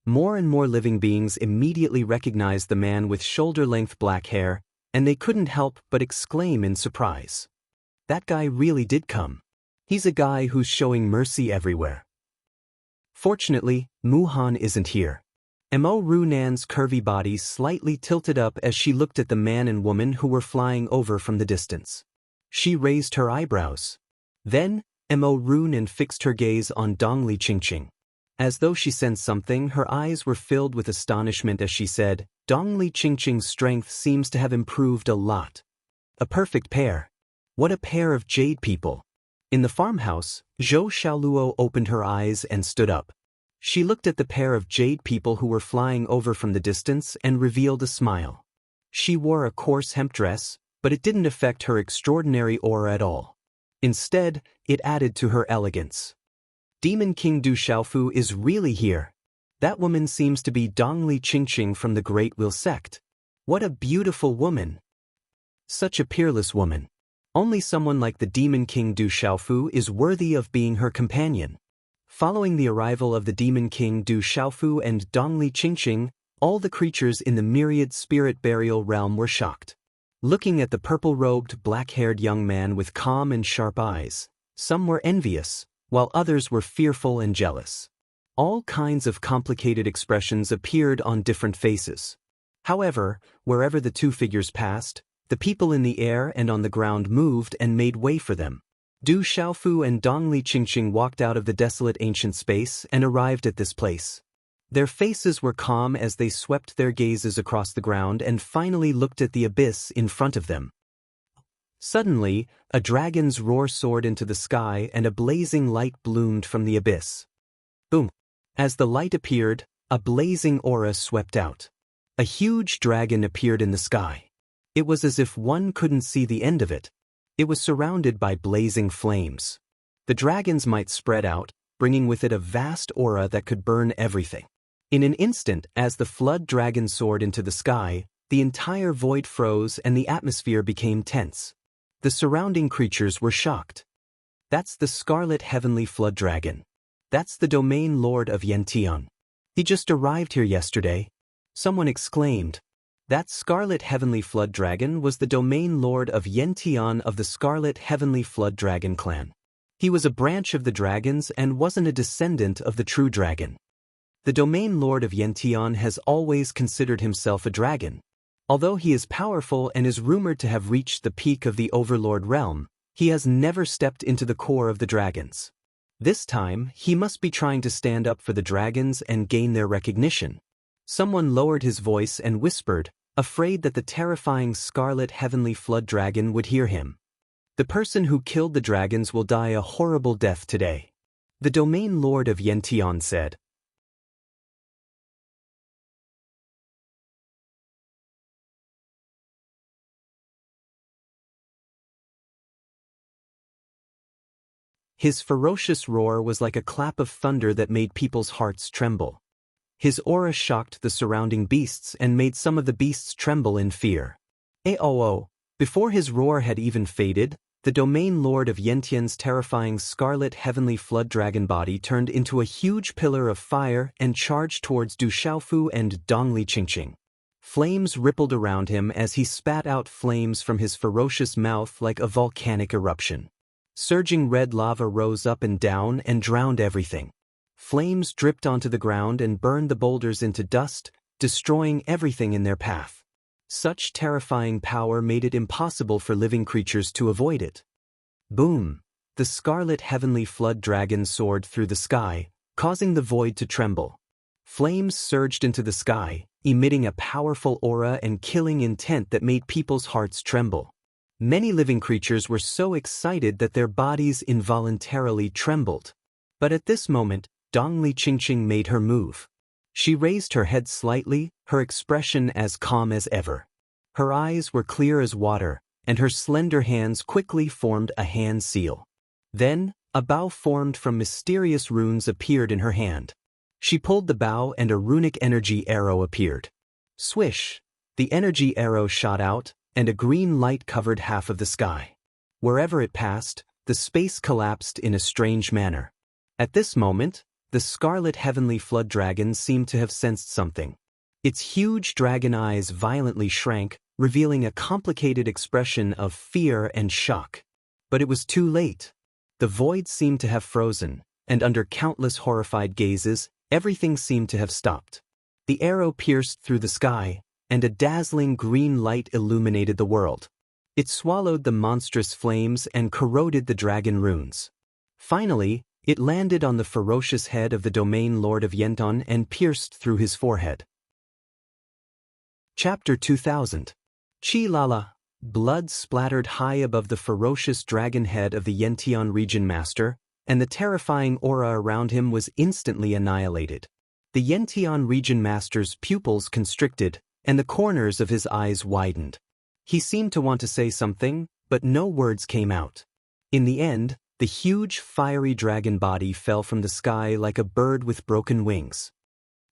More and more living beings immediately recognized the man with shoulder-length black hair, and they couldn't help but exclaim in surprise. That guy really did come. He's a guy who's showing mercy everywhere. Fortunately, Muhan isn't here. Mo Runan's curvy body slightly tilted up as she looked at the man and woman who were flying over from the distance. She raised her eyebrows. Then, Mo Runan fixed her gaze on Dongli Qingqing. As though she sensed something, her eyes were filled with astonishment as she said, Dongli Qingqing's strength seems to have improved a lot. A perfect pair. What a pair of jade people. In the farmhouse, Zhou Xiaoluo opened her eyes and stood up. She looked at the pair of jade people who were flying over from the distance and revealed a smile. She wore a coarse hemp dress, but it didn't affect her extraordinary aura at all. Instead, it added to her elegance. Demon King Du Xiaofu is really here. That woman seems to be Dongli Qingqing from the Great Will sect. What a beautiful woman. Such a peerless woman. Only someone like the Demon King Du Xiaofu is worthy of being her companion. Following the arrival of the Demon King Du Xiaofu and Dongli Qingqing, all the creatures in the Myriad Spirit Burial realm were shocked. Looking at the purple-robed, black-haired young man with calm and sharp eyes, some were envious, while others were fearful and jealous. All kinds of complicated expressions appeared on different faces. However, wherever the two figures passed, the people in the air and on the ground moved and made way for them. Du Xiaofu and Dongli Qingqing walked out of the desolate ancient space and arrived at this place. Their faces were calm as they swept their gazes across the ground and finally looked at the abyss in front of them. Suddenly, a dragon's roar soared into the sky and a blazing light bloomed from the abyss. Boom! As the light appeared, a blazing aura swept out. A huge dragon appeared in the sky. It was as if one couldn't see the end of it. It was surrounded by blazing flames. The dragons might spread out, bringing with it a vast aura that could burn everything. In an instant, as the flood dragon soared into the sky, the entire void froze and the atmosphere became tense. The surrounding creatures were shocked. That's the Scarlet Heavenly Flood Dragon. That's the Domain Lord of Yantian. He just arrived here yesterday. Someone exclaimed. That Scarlet Heavenly Flood Dragon was the Domain Lord of Yantian of the Scarlet Heavenly Flood Dragon clan. He was a branch of the dragons and wasn't a descendant of the true dragon. The Domain Lord of Yantian has always considered himself a dragon. Although he is powerful and is rumored to have reached the peak of the Overlord realm, he has never stepped into the core of the dragons. This time, he must be trying to stand up for the dragons and gain their recognition. Someone lowered his voice and whispered, afraid that the terrifying Scarlet Heavenly Flood Dragon would hear him. The person who killed the dragons will die a horrible death today. The Domain Lord of Yantian said. His ferocious roar was like a clap of thunder that made people's hearts tremble. His aura shocked the surrounding beasts and made some of the beasts tremble in fear. Aoo! Before his roar had even faded, the domain lord of Yentian's terrifying scarlet heavenly flood dragon body turned into a huge pillar of fire and charged towards Du Xiaofu and Dongli Qingqing. Flames rippled around him as he spat out flames from his ferocious mouth like a volcanic eruption. Surging red lava rose up and down and drowned everything. Flames dripped onto the ground and burned the boulders into dust, destroying everything in their path. Such terrifying power made it impossible for living creatures to avoid it. Boom! The scarlet heavenly flood dragon soared through the sky, causing the void to tremble. Flames surged into the sky, emitting a powerful aura and killing intent that made people's hearts tremble. Many living creatures were so excited that their bodies involuntarily trembled. But at this moment, Dongli Qingqing made her move. She raised her head slightly, her expression as calm as ever. Her eyes were clear as water, and her slender hands quickly formed a hand seal. Then, a bow formed from mysterious runes appeared in her hand. She pulled the bow and a runic energy arrow appeared. Swish! The energy arrow shot out, and a green light covered half of the sky. Wherever it passed, the space collapsed in a strange manner. At this moment, the scarlet heavenly flood dragon seemed to have sensed something. Its huge dragon eyes violently shrank, revealing a complicated expression of fear and shock. But it was too late. The void seemed to have frozen, and under countless horrified gazes, everything seemed to have stopped. The arrow pierced through the sky, and a dazzling green light illuminated the world. It swallowed the monstrous flames and corroded the dragon runes. Finally, it landed on the ferocious head of the domain lord of Yenton and pierced through his forehead. Chapter 2000. Chi Lala. Blood splattered high above the ferocious dragon head of the Yentian region master, and the terrifying aura around him was instantly annihilated. The Yentian region master's pupils constricted, and the corners of his eyes widened. He seemed to want to say something, but no words came out. In the end, the huge fiery dragon body fell from the sky like a bird with broken wings.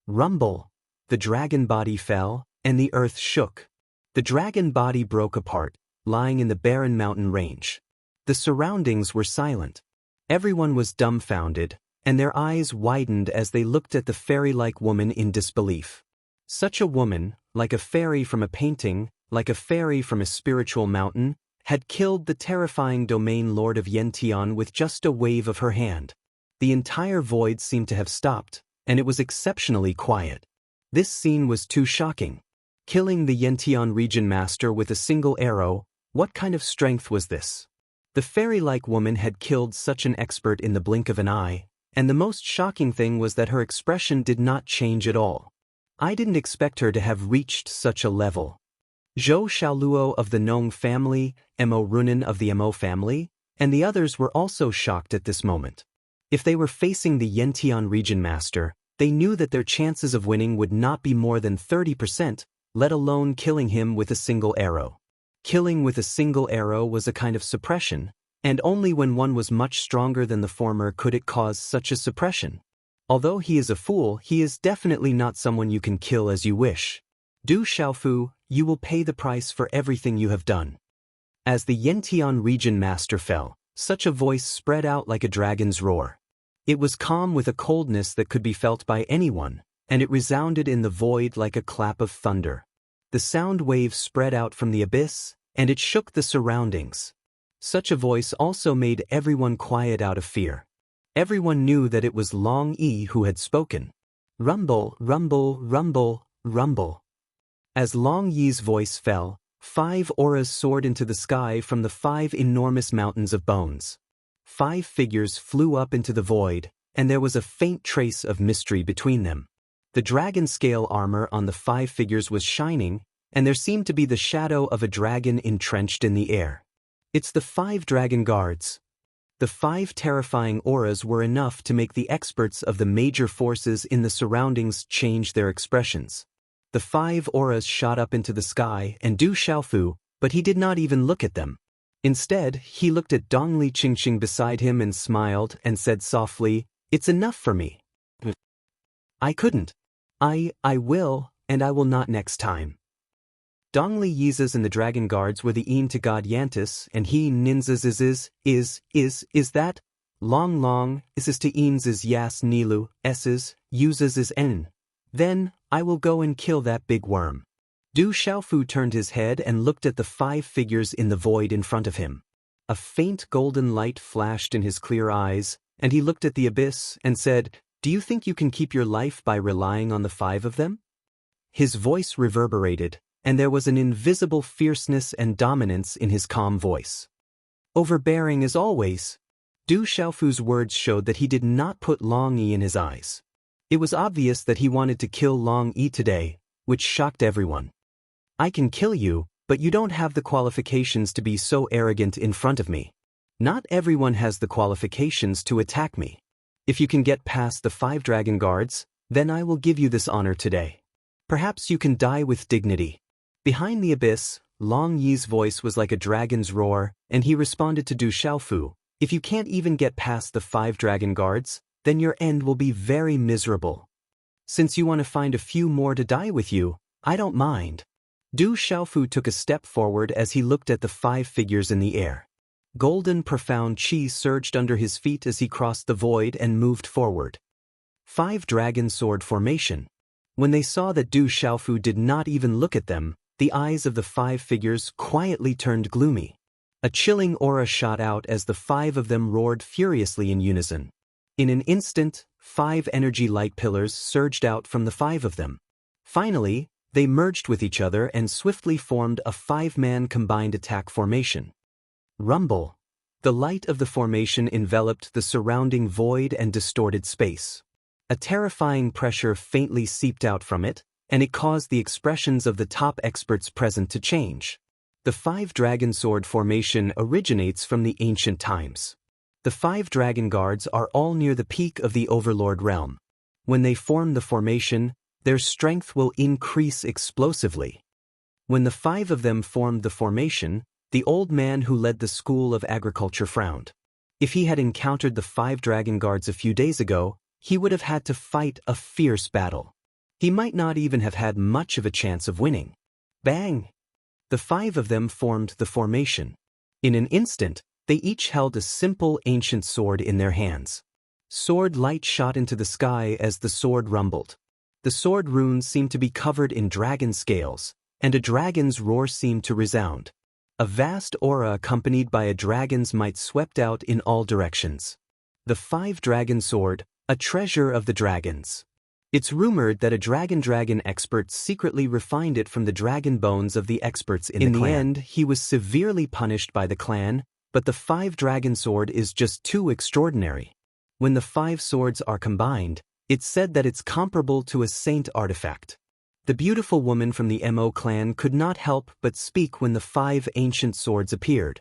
Rumble! The dragon body fell, and the earth shook. The dragon body broke apart, lying in the barren mountain range. The surroundings were silent. Everyone was dumbfounded, and their eyes widened as they looked at the fairy-like woman in disbelief. Such a woman, like a fairy from a painting, like a fairy from a spiritual mountain, had killed the terrifying domain lord of Yentian with just a wave of her hand. The entire void seemed to have stopped, and it was exceptionally quiet. This scene was too shocking. Killing the Yentian region master with a single arrow, what kind of strength was this? The fairy-like woman had killed such an expert in the blink of an eye, and the most shocking thing was that her expression did not change at all. I didn't expect her to have reached such a level. Zhou Xiaoluo of the Nong family, Mo Runan of the Mo family, and the others were also shocked at this moment. If they were facing the Yentian region master, they knew that their chances of winning would not be more than 30%, let alone killing him with a single arrow. Killing with a single arrow was a kind of suppression, and only when one was much stronger than the former could it cause such a suppression. Although he is a fool, he is definitely not someone you can kill as you wish. Du Xiaofu, you will pay the price for everything you have done. As the Yentian region master fell, such a voice spread out like a dragon's roar. It was calm with a coldness that could be felt by anyone, and it resounded in the void like a clap of thunder. The sound wave spread out from the abyss, and it shook the surroundings. Such a voice also made everyone quiet out of fear. Everyone knew that it was Long Yi who had spoken. Rumble, rumble, rumble, rumble. As Long Yi's voice fell, 5 auras soared into the sky from the 5 enormous mountains of bones. 5 figures flew up into the void, and there was a faint trace of mystery between them. The dragon scale armor on the 5 figures was shining, and there seemed to be the shadow of a dragon entrenched in the air. It's the 5 dragon guards. The 5 terrifying auras were enough to make the experts of the major forces in the surroundings change their expressions. The 5 auras shot up into the sky and Du Xiaofu, but he did not even look at them. Instead, he looked at Dongli Qingqing beside him and smiled and said softly, "It's enough for me. I couldn't. I will, and I will not next time." Dongli Yizas and the dragon guards were the een to god Yantis, and he ninzas is that? Long, is to eens is yas nilu, s's, uses is n. Then, I will go and kill that big worm. Du Xiaofu turned his head and looked at the 5 figures in the void in front of him. A faint golden light flashed in his clear eyes, and he looked at the abyss and said, "Do you think you can keep your life by relying on the 5 of them?" His voice reverberated, and there was an invisible fierceness and dominance in his calm voice. Overbearing as always. Du Xiaofu's words showed that he did not put Long Yi in his eyes. It was obvious that he wanted to kill Long Yi today, which shocked everyone. "I can kill you, but you don't have the qualifications to be so arrogant in front of me. Not everyone has the qualifications to attack me. If you can get past the 5 dragon guards, then I will give you this honor today. Perhaps you can die with dignity." Behind the abyss, Long Yi's voice was like a dragon's roar, and he responded to Du Xiaofu, "If you can't even get past the 5 dragon guards, then your end will be very miserable. Since you want to find a few more to die with you, I don't mind." Du Xiaofu took a step forward as he looked at the 5 figures in the air. Golden profound chi surged under his feet as he crossed the void and moved forward. 5 dragon sword formation. When they saw that Du Xiaofu did not even look at them, the eyes of the 5 figures quietly turned gloomy. A chilling aura shot out as the 5 of them roared furiously in unison. In an instant, 5 energy light pillars surged out from the 5 of them. Finally, they merged with each other and swiftly formed a 5-man combined attack formation. Rumble. The light of the formation enveloped the surrounding void and distorted space. A terrifying pressure faintly seeped out from it, and it caused the expressions of the top experts present to change. The 5 dragon sword formation originates from the ancient times. The 5 dragon guards are all near the peak of the Overlord realm. When they form the formation, their strength will increase explosively. When the 5 of them formed the formation, the old man who led the school of agriculture frowned. If he had encountered the 5 dragon guards a few days ago, he would have had to fight a fierce battle. He might not even have had much of a chance of winning. Bang! The 5 of them formed the formation. In an instant, they each held a simple ancient sword in their hands. Sword light shot into the sky as the sword rumbled. The sword runes seemed to be covered in dragon scales, and a dragon's roar seemed to resound. A vast aura accompanied by a dragon's might swept out in all directions. The 5 dragon sword, a treasure of the dragons. It's rumored that a dragon expert secretly refined it from the dragon bones of the experts in the clan. In the end, he was severely punished by the clan, but the 5 dragon sword is just too extraordinary. When the 5 swords are combined, it's said that it's comparable to a saint artifact. The beautiful woman from the Mo clan could not help but speak when the 5 ancient swords appeared.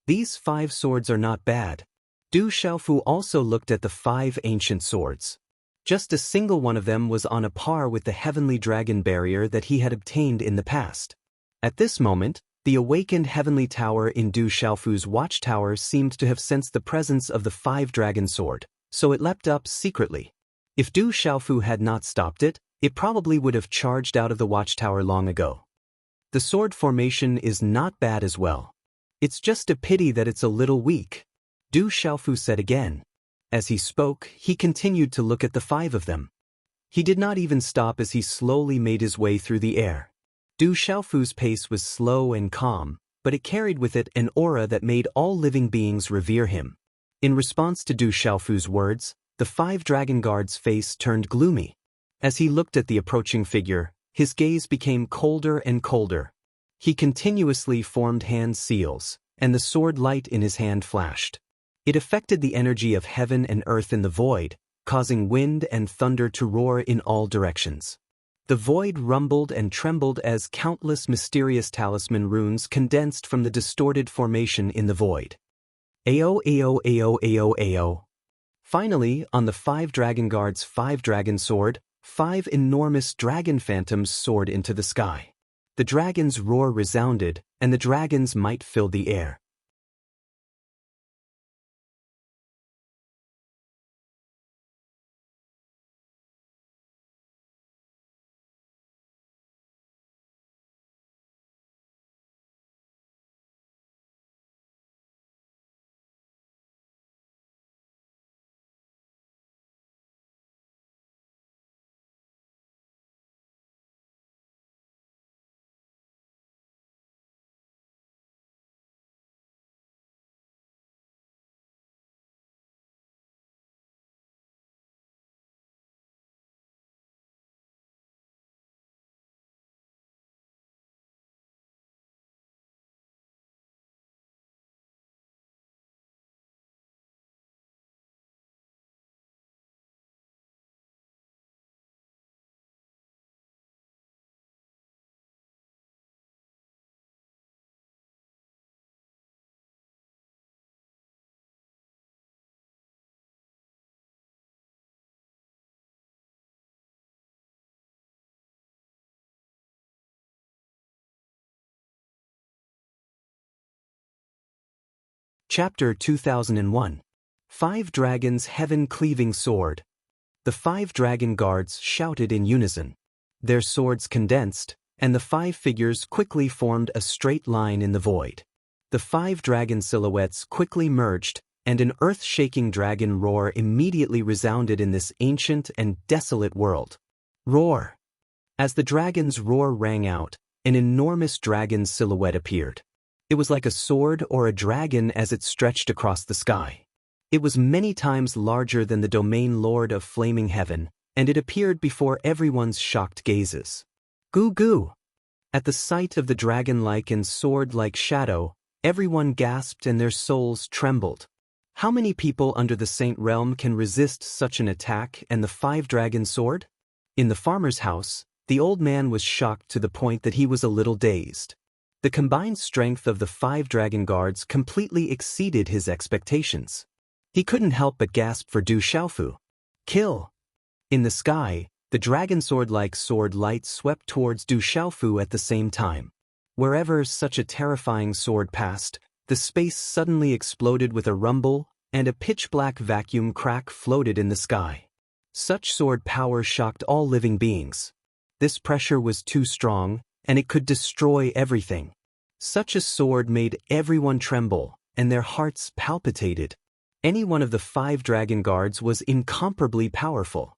These 5 swords are not bad. Du Xiaofu also looked at the 5 ancient swords. Just a single one of them was on a par with the heavenly dragon barrier that he had obtained in the past. At this moment, the awakened heavenly tower in Du Xiaofu's watchtower seemed to have sensed the presence of the 5 dragon sword, so it leapt up secretly. If Du Xiaofu had not stopped it, it probably would have charged out of the watchtower long ago. The sword formation is not bad as well. It's just a pity that it's a little weak, Du Xiaofu said again. As he spoke, he continued to look at the 5 of them. He did not even stop as he slowly made his way through the air. Du Xiaofu's pace was slow and calm, but it carried with it an aura that made all living beings revere him. In response to Du Xiaofu's words, the 5 dragon guards' face turned gloomy. As he looked at the approaching figure, his gaze became colder and colder. He continuously formed hand seals, and the sword light in his hand flashed. It affected the energy of heaven and earth in the void, causing wind and thunder to roar in all directions. The void rumbled and trembled as countless mysterious talisman runes condensed from the distorted formation in the void. Ao ao ao ao ao. Finally, on the 5 dragon guards' 5 dragon sword, 5 enormous dragon phantoms soared into the sky. The dragon's roar resounded, and the dragon's might filled the air. Chapter 2001. 5 Dragons' Heaven-Cleaving Sword. The 5 dragon guards shouted in unison. Their swords condensed, and the 5 figures quickly formed a straight line in the void. The 5 dragon silhouettes quickly merged, and an earth-shaking dragon roar immediately resounded in this ancient and desolate world. Roar! As the dragon's roar rang out, an enormous dragon silhouette appeared. It was like a sword or a dragon as it stretched across the sky. It was many times larger than the domain lord of flaming heaven, and it appeared before everyone's shocked gazes. Goo goo! At the sight of the dragon-like and sword-like shadow, everyone gasped and their souls trembled. How many people under the Saint Realm can resist such an attack and the 5-dragon sword? In the farmer's house, the old man was shocked to the point that he was a little dazed. The combined strength of the 5 dragon guards completely exceeded his expectations. He couldn't help but gasp for Du Xiaofu. Kill! In the sky, the dragon sword-like sword light swept towards Du Xiaofu at the same time. Wherever such a terrifying sword passed, the space suddenly exploded with a rumble, and a pitch-black vacuum crack floated in the sky. Such sword power shocked all living beings. This pressure was too strong, and it could destroy everything. Such a sword made everyone tremble, and their hearts palpitated. Any one of the 5 dragon guards was incomparably powerful.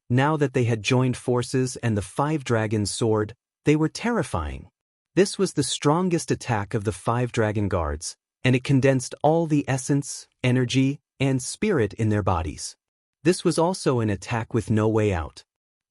Now that they had joined forces and the 5 dragons soared, they were terrifying. This was the strongest attack of the 5 dragon guards, and it condensed all the essence, energy, and spirit in their bodies. This was also an attack with no way out.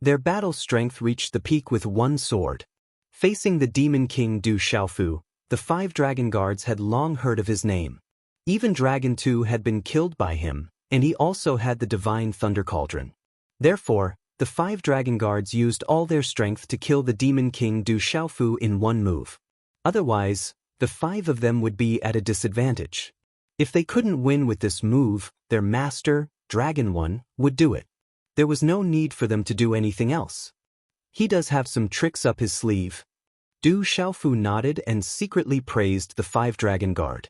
Their battle strength reached the peak with one sword. Facing the demon king Du Xiaofu, the 5 dragon guards had long heard of his name. Even Dragon 2 had been killed by him, and he also had the divine thunder cauldron. Therefore, the 5 dragon guards used all their strength to kill the demon king Du Xiaofu in one move. Otherwise, the 5 of them would be at a disadvantage. If they couldn't win with this move, their master, Dragon 1, would do it. There was no need for them to do anything else. He does have some tricks up his sleeve. Du Xiaofu nodded and secretly praised the 5 dragon guard.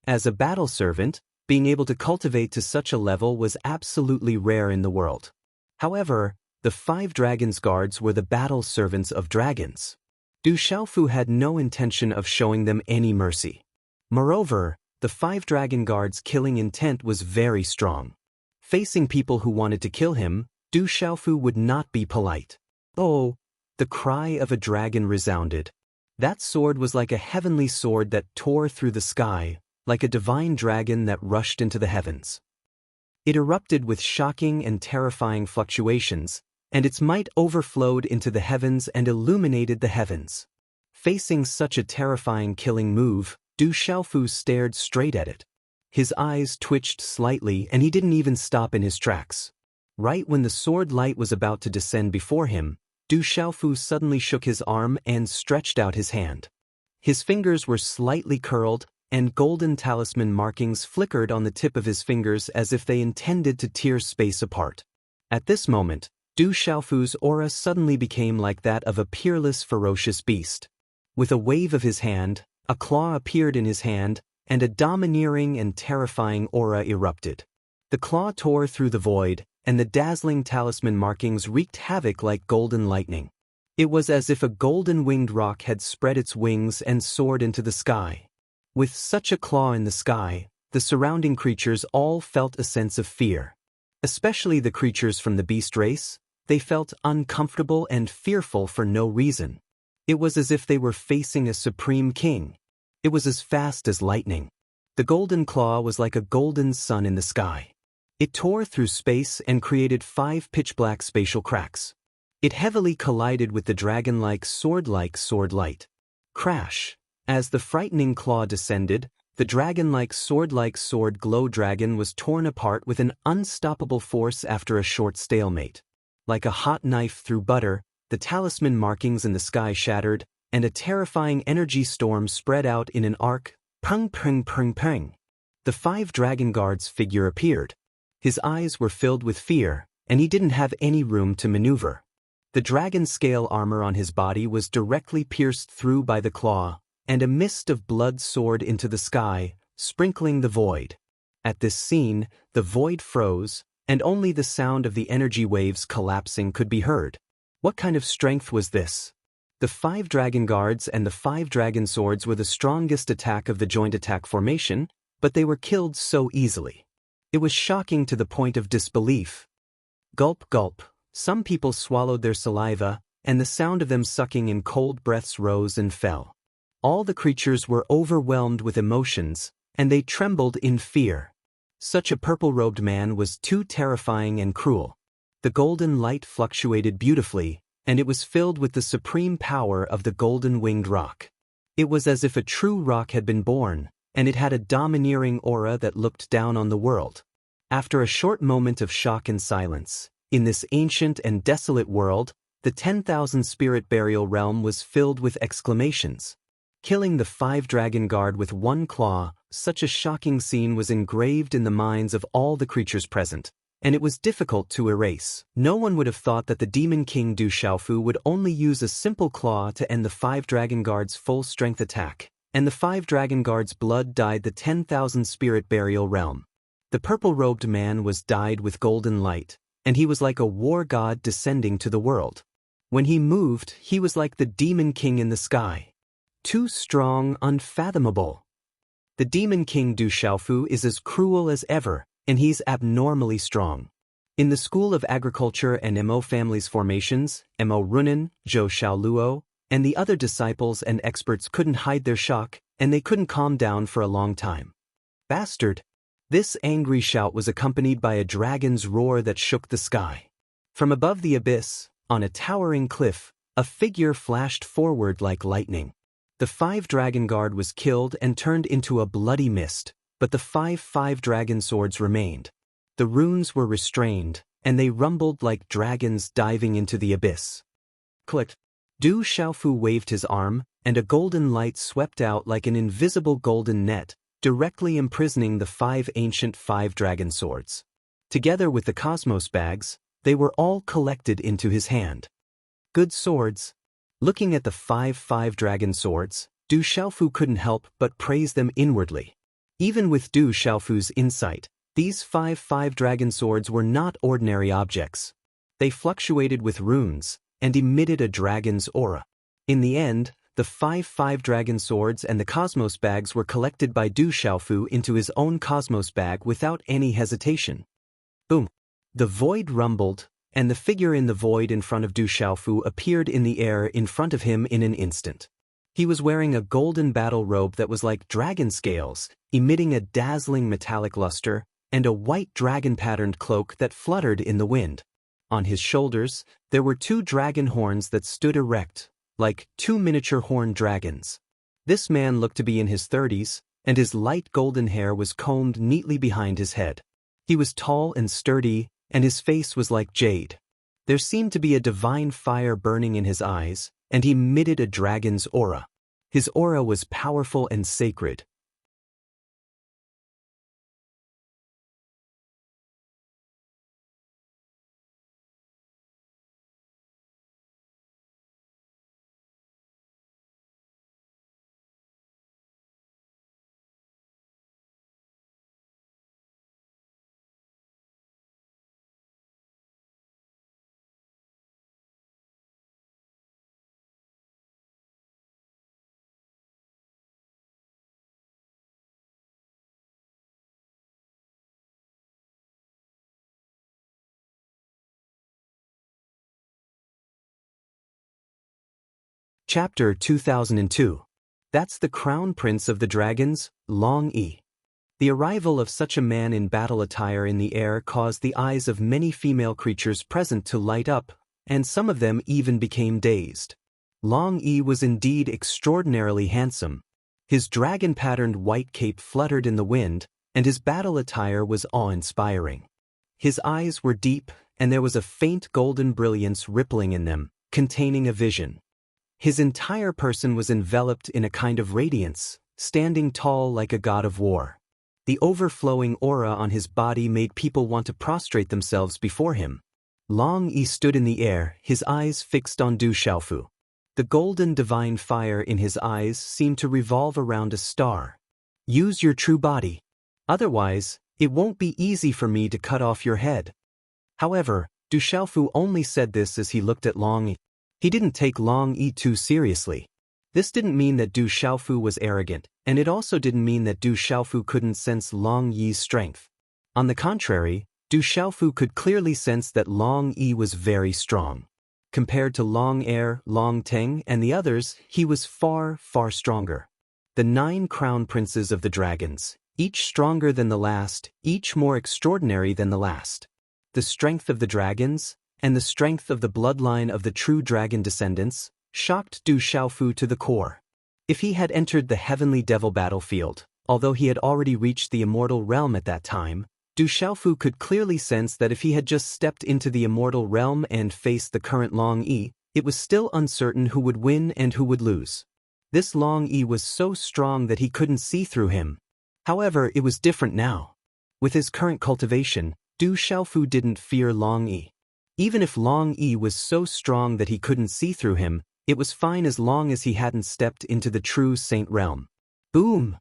As a battle servant, being able to cultivate to such a level was absolutely rare in the world. However, the 5 dragons guards were the battle servants of dragons. Du Xiaofu had no intention of showing them any mercy. Moreover, the 5 dragon guards' killing intent was very strong. Facing people who wanted to kill him, Du Xiaofu would not be polite. Oh! The cry of a dragon resounded. That sword was like a heavenly sword that tore through the sky, like a divine dragon that rushed into the heavens. It erupted with shocking and terrifying fluctuations, and its might overflowed into the heavens and illuminated the heavens. Facing such a terrifying killing move, Du Xiaofu stared straight at it. His eyes twitched slightly and he didn't even stop in his tracks. Right when the sword light was about to descend before him, Du Xiaofu suddenly shook his arm and stretched out his hand. His fingers were slightly curled, and golden talisman markings flickered on the tip of his fingers as if they intended to tear space apart. At this moment, Du Xiaofu's aura suddenly became like that of a peerless, ferocious beast. With a wave of his hand, a claw appeared in his hand, and a domineering and terrifying aura erupted. The claw tore through the void, and the dazzling talisman markings wreaked havoc like golden lightning. It was as if a golden-winged rock had spread its wings and soared into the sky. With such a claw in the sky, the surrounding creatures all felt a sense of fear. Especially the creatures from the beast race, they felt uncomfortable and fearful for no reason. It was as if they were facing a supreme king. It was as fast as lightning. The golden claw was like a golden sun in the sky. It tore through space and created 5 pitch-black spatial cracks. It heavily collided with the dragon-like sword light. Crash! As the frightening claw descended, the dragon-like sword glow dragon was torn apart with an unstoppable force after a short stalemate. Like a hot knife through butter, the talisman markings in the sky shattered, and a terrifying energy storm spread out in an arc. Pung pung pung pung. The 5 dragon guards' figure appeared. His eyes were filled with fear, and he didn't have any room to maneuver. The dragon scale armor on his body was directly pierced through by the claw, and a mist of blood soared into the sky, sprinkling the void. At this scene, the void froze, and only the sound of the energy waves collapsing could be heard. What kind of strength was this? The 5 dragon guards and the 5 dragon swords were the strongest attack of the joint attack formation, but they were killed so easily. It was shocking to the point of disbelief. Gulp, gulp. Some people swallowed their saliva, and the sound of them sucking in cold breaths rose and fell. All the creatures were overwhelmed with emotions, and they trembled in fear. Such a purple-robed man was too terrifying and cruel. The golden light fluctuated beautifully, and it was filled with the supreme power of the golden-winged rock. It was as if a true rock had been born, and it had a domineering aura that looked down on the world. After a short moment of shock and silence, in this ancient and desolate world, the 10,000 spirit burial realm was filled with exclamations. Killing the 5 dragon guard with 1 claw, such a shocking scene was engraved in the minds of all the creatures present, and it was difficult to erase. No one would have thought that the Demon King Du Xiaofu would only use a simple claw to end the 5 dragon guards' full-strength attack, and the 5 dragon guards' blood dyed the 10,000 spirit burial realm. The purple-robed man was dyed with golden light, and he was like a war god descending to the world. When he moved, he was like the Demon King in the sky. Too strong, unfathomable. The Demon King Du Xiaofu is as cruel as ever, and he's abnormally strong. In the School of Agriculture and Mo Family's formations, Mo Runan, Zhou Xiaoluo, and the other disciples and experts couldn't hide their shock, and they couldn't calm down for a long time. Bastard! This angry shout was accompanied by a dragon's roar that shook the sky. From above the abyss, on a towering cliff, a figure flashed forward like lightning. The 5 dragon guard was killed and turned into a bloody mist, but the 5 dragon swords remained. The runes were restrained, and they rumbled like dragons diving into the abyss. Click. Du Xiaofu waved his arm, and a golden light swept out like an invisible golden net, directly imprisoning the 5 ancient 5 dragon swords. Together with the cosmos bags, they were all collected into his hand. Good swords. Looking at the 5 dragon swords, Du Xiaofu couldn't help but praise them inwardly. Even with Du Xiaofu's insight, these 5 dragon swords were not ordinary objects. They fluctuated with runes, and emitted a dragon's aura. In the end, the 5 dragon swords and the cosmos bags were collected by Du Xiaofu into his own cosmos bag without any hesitation. Boom! The void rumbled, and the figure in the void in front of Du Xiaofu appeared in the air in front of him in an instant. He was wearing a golden battle robe that was like dragon scales, emitting a dazzling metallic luster, and a white dragon-patterned cloak that fluttered in the wind. On his shoulders, there were 2 dragon horns that stood erect, like 2 miniature horned dragons. This man looked to be in his 30s, and his light golden hair was combed neatly behind his head. He was tall and sturdy, and his face was like jade. There seemed to be a divine fire burning in his eyes, and he emitted a dragon's aura. His aura was powerful and sacred. Chapter 2002. That's the Crown Prince of the Dragons, Long Yi. The arrival of such a man in battle attire in the air caused the eyes of many female creatures present to light up, and some of them even became dazed. Long Yi was indeed extraordinarily handsome. His dragon-patterned white cape fluttered in the wind, and his battle attire was awe-inspiring. His eyes were deep, and there was a faint golden brilliance rippling in them, containing a vision. His entire person was enveloped in a kind of radiance, standing tall like a god of war. The overflowing aura on his body made people want to prostrate themselves before him. Long Yi stood in the air, his eyes fixed on Du Xiaofu. The golden divine fire in his eyes seemed to revolve around a star. Use your true body. Otherwise, it won't be easy for me to cut off your head. However, Du Xiaofu only said this as he looked at Long Yi. He didn't take Long Yi too seriously. This didn't mean that Du Xiaofu was arrogant, and it also didn't mean that Du Xiaofu couldn't sense Long Yi's strength. On the contrary, Du Xiaofu could clearly sense that Long Yi was very strong. Compared to Long Er, Long Teng, and the others, he was far, far stronger. The 9 crown princes of the dragons, each stronger than the last, each more extraordinary than the last. The strength of the dragons, and the strength of the bloodline of the true dragon descendants, shocked Du Xiaofu to the core. If he had entered the heavenly devil battlefield, although he had already reached the immortal realm at that time, Du Xiaofu could clearly sense that if he had just stepped into the immortal realm and faced the current Long Yi, it was still uncertain who would win and who would lose. This Long Yi was so strong that he couldn't see through him. However, it was different now. With his current cultivation, Du Xiaofu didn't fear Long Yi. Even if Long Yi was so strong that he couldn't see through him, it was fine as long as he hadn't stepped into the true saint realm. Boom!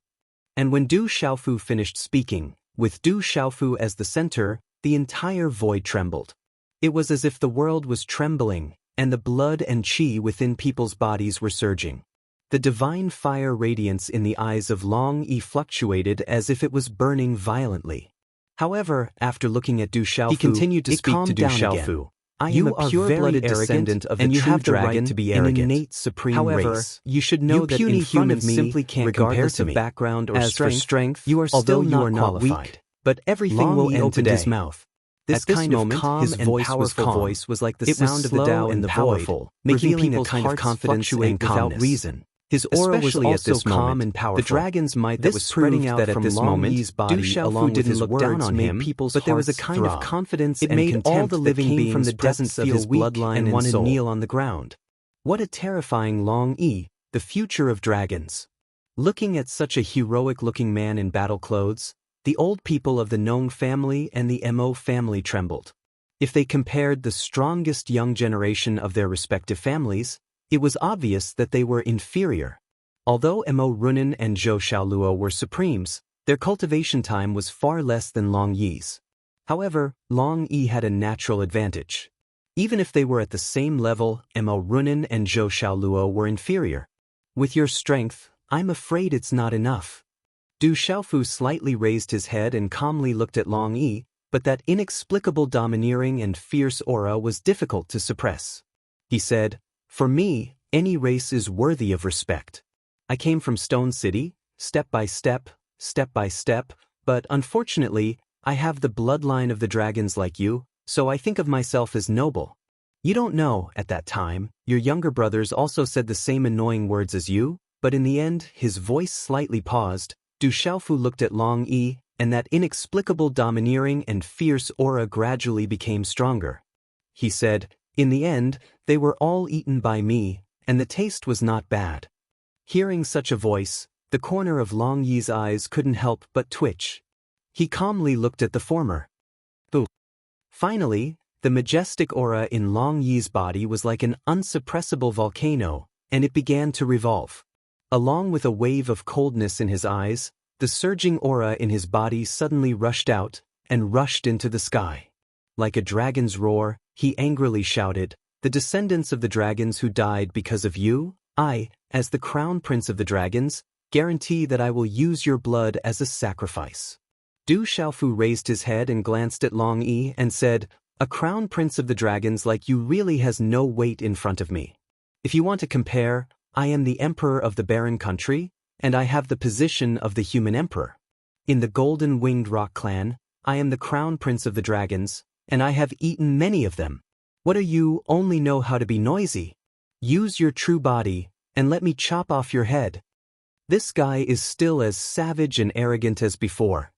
And when Du Xiaofu finished speaking, with Du Xiaofu as the center, the entire void trembled. It was as if the world was trembling, and the blood and qi within people's bodies were surging. The divine fire radiance in the eyes of Long Yi fluctuated as if it was burning violently. However, after looking at Du Xiaofu, he continued to speak to Du Xiaofu. You are a pure-blooded descendant of the true dragon, to be arrogant. An innate supreme However, race. You should know that in front of me, simply can't regardless compare to of me. background or As for strength, you are although still you not are not qualified. weak. But everything Long will Yi end opened today. his mouth. This At this kind moment, of calm his and voice powerful was calm. voice was like the It was sound of the slow Tao in and the powerful, void, making revealing a people's kind of hearts confidence fluctuate and without calmness. reason. His aura was Especially also at this calm moment, and powerful. the dragon's might that This was spreading proved out that at from this Long moment, Yi's Du body, Xiaofu along with didn't his look words, down on made him, people's but there was a hearts kind of throb. confidence It and made all contempt the that living came beings from the present depths of feel his weak bloodline and and want to soul. kneel on the ground. What a terrifying Long Yi, the future of dragons. Looking at such a heroic-looking man in battle clothes, the old people of the Nong family and the Mo family trembled. If they compared the strongest young generation of their respective families, it was obvious that they were inferior. Although Mo Runan and Zhou Xiaoluo were supremes, their cultivation time was far less than Long Yi's. However, Long Yi had a natural advantage. Even if they were at the same level, Mo Runan and Zhou Xiaoluo were inferior. With your strength, I'm afraid it's not enough. Du Xiaofu slightly raised his head and calmly looked at Long Yi, but that inexplicable domineering and fierce aura was difficult to suppress. He said, "For me, any race is worthy of respect. I came from Stone City, step by step, but unfortunately, I have the bloodline of the dragons like you, so I think of myself as noble. You don't know, at that time, your younger brothers also said the same annoying words as you, but in the end, his voice slightly paused. Du Xiaofu looked at Long Yi, and that inexplicable domineering and fierce aura gradually became stronger. He said, in the end, they were all eaten by me, and the taste was not bad. Hearing such a voice, the corner of Long Yi's eyes couldn't help but twitch. He calmly looked at the former. Boo. Finally, the majestic aura in Long Yi's body was like an unsuppressible volcano, and it began to revolve. Along with a wave of coldness in his eyes, the surging aura in his body suddenly rushed out and rushed into the sky. Like a dragon's roar, he angrily shouted, "The descendants of the dragons who died because of you, I, as the crown prince of the dragons, guarantee that I will use your blood as a sacrifice." Du Xiaofu raised his head and glanced at Long Yi and said, "A crown prince of the dragons like you really has no weight in front of me. If you want to compare, I am the emperor of the barren country, and I have the position of the human emperor. In the golden-winged rock clan, I am the crown prince of the dragons, and I have eaten many of them. What are you only know how to be noisy? Use your true body, and let me chop off your head." This guy is still as savage and arrogant as before.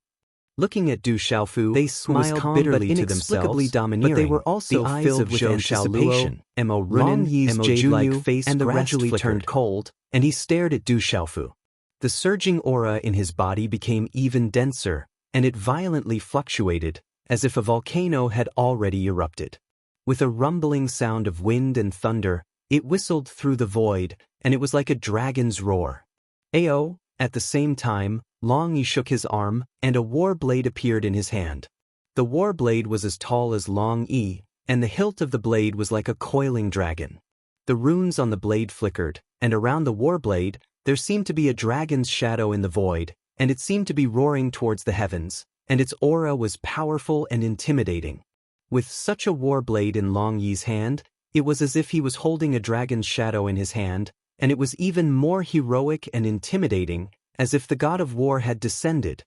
Looking at Du Xiaofu, they smiled bitterly to themselves, but they were also filled with anticipation. Mo Runan, Mo jade-like face and gradually turned cold, and he stared at Du Xiaofu. The surging aura in his body became even denser, and it violently fluctuated, as if a volcano had already erupted. With a rumbling sound of wind and thunder, it whistled through the void, and it was like a dragon's roar. Ao, at the same time, Long Yi shook his arm, and a war blade appeared in his hand. The war blade was as tall as Long Yi, and the hilt of the blade was like a coiling dragon. The runes on the blade flickered, and around the war blade, there seemed to be a dragon's shadow in the void, and it seemed to be roaring towards the heavens, and its aura was powerful and intimidating. With such a war blade in Long Yi's hand, it was as if he was holding a dragon's shadow in his hand, and it was even more heroic and intimidating, as if the god of war had descended.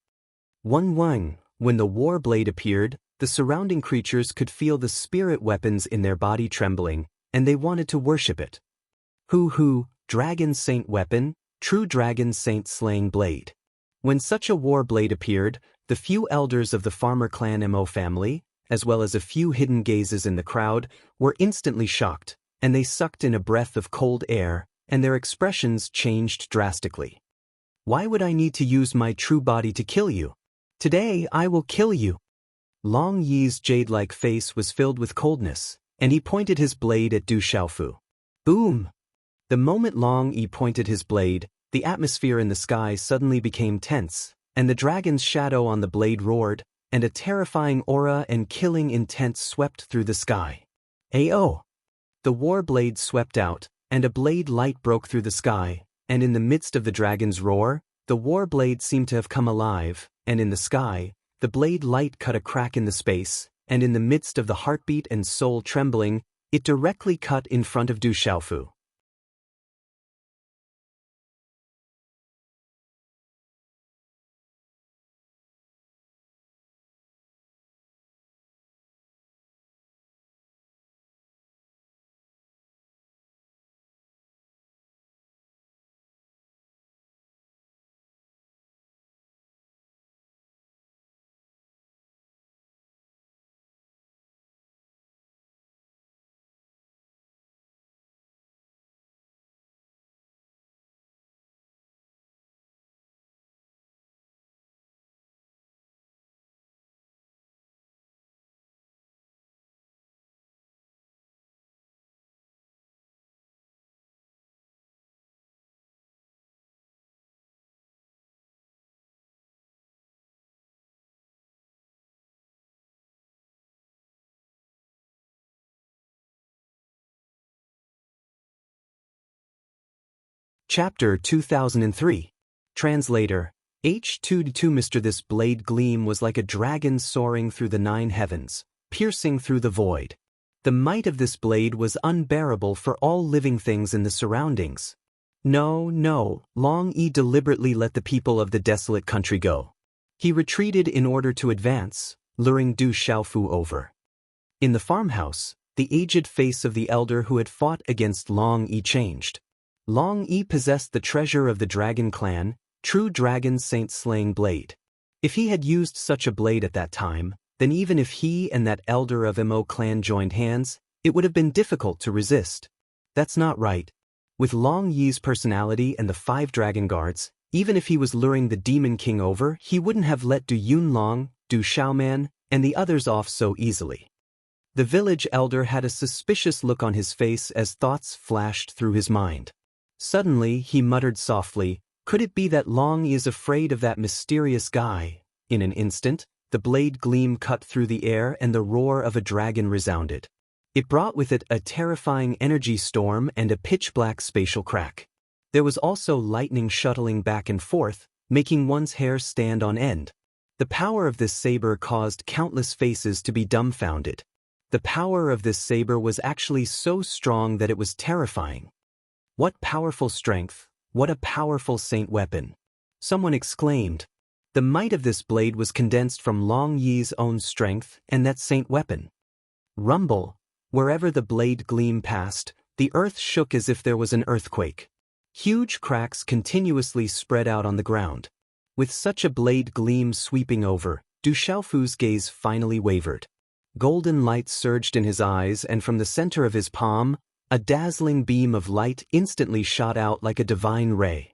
When the war blade appeared, the surrounding creatures could feel the spirit weapons in their body trembling, and they wanted to worship it. Hoo, dragon saint weapon, true dragon saint slaying blade. When such a war blade appeared, the few elders of the farmer clan Mo family, as well as a few hidden gazes in the crowd, were instantly shocked, and they sucked in a breath of cold air, and their expressions changed drastically. Why would I need to use my true body to kill you? Today I will kill you. Long Yi's jade-like face was filled with coldness, and he pointed his blade at Du Xiaofu. Boom! The moment Long Yi pointed his blade, the atmosphere in the sky suddenly became tense, and the dragon's shadow on the blade roared, and a terrifying aura and killing intent swept through the sky. Ayo! The war blade swept out, and a blade light broke through the sky, and in the midst of the dragon's roar, the war blade seemed to have come alive, and in the sky, the blade light cut a crack in the space, and in the midst of the heartbeat and soul trembling, it directly cut in front of Du Xiaofu. Chapter 2003. Translator. H2-2 Mr. This blade gleam was like a dragon soaring through the 9 heavens, piercing through the void. The might of this blade was unbearable for all living things in the surroundings. No, Long Yi deliberately let the people of the desolate country go. He retreated in order to advance, luring Du Xiaofu over. In the farmhouse, the aged face of the elder who had fought against Long Yi changed. Long Yi possessed the treasure of the dragon clan, true dragon saint slaying blade. If he had used such a blade at that time, then even if he and that elder of Mo clan joined hands, it would have been difficult to resist. That's not right. With Long Yi's personality and the 5 dragon guards, even if he was luring the demon king over, he wouldn't have let Du Yunlong, Du Xiaoman, and the others off so easily. The village elder had a suspicious look on his face as thoughts flashed through his mind. Suddenly, he muttered softly, "Could it be that Long Yi is afraid of that mysterious guy?" In an instant, the blade gleam cut through the air and the roar of a dragon resounded. It brought with it a terrifying energy storm and a pitch-black spatial crack. There was also lightning shuttling back and forth, making one's hair stand on end. The power of this saber caused countless faces to be dumbfounded. The power of this saber was actually so strong that it was terrifying. What powerful strength, what a powerful saint weapon! Someone exclaimed. The might of this blade was condensed from Long Yi's own strength and that saint weapon. Rumble! Wherever the blade gleam passed, the earth shook as if there was an earthquake. Huge cracks continuously spread out on the ground. With such a blade gleam sweeping over, Du Xiaofu's gaze finally wavered. Golden light surged in his eyes, and from the center of his palm, a dazzling beam of light instantly shot out like a divine ray.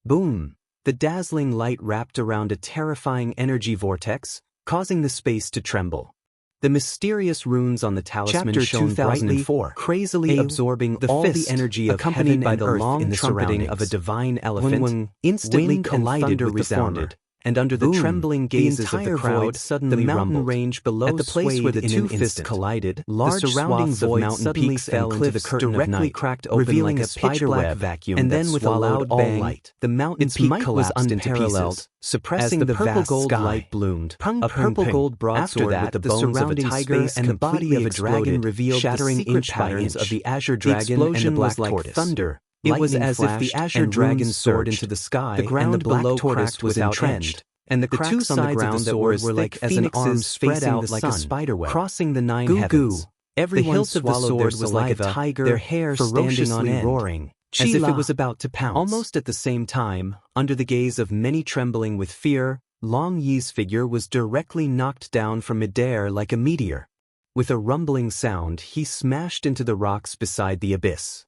Boom! The dazzling light wrapped around a terrifying energy vortex, causing the space to tremble. The mysterious runes on the talisman shone brightly, crazily absorbing all the energy of heaven by the long trumpeting of a divine elephant, instantly collided with the former. and under the Boom. trembling gazes of the entire crowd, void suddenly the mountain rumbled. range below At the place swayed where the in two an fists instant. collided, Large the surrounding swaths of void mountain suddenly peaks fell and into the cliffs curtain of directly night, cracked open revealing like a a pitch-black pitch-black vacuum and that then with a swallowed loud all bang, light. The mountain's its peak might was collapsed into unparalleled, pieces, suppressing as the the vast purple-gold sky. light bloomed. A purple-gold broadsword After that, with the the bones of a surrounding tiger space and the body of a dragon completely revealed shattering the secret inch by patterns inch. of the azure The dragon and the explosion black was like tortoise. thunder. It was Lightning as if the flashed, azure and dragon runes soared surged. into the sky, The ground and the black below tortoise cracked was without entrenched. end, And the the cracks two on the sides of the ground that sword were were like thick as an arm phoenixes spread facing out the like a sun, spiderweb, crossing the nine Goo heavens. goo. Everyone hilt of the swallowed sword their was like a saliva, tiger, their hair standing on ferociously end, roaring, as if it Chila. was about to pounce. Almost at the same time, under the gaze of many trembling with fear, Long Yi's figure was directly knocked down from midair like a meteor. With a rumbling sound, he smashed into the rocks beside the abyss.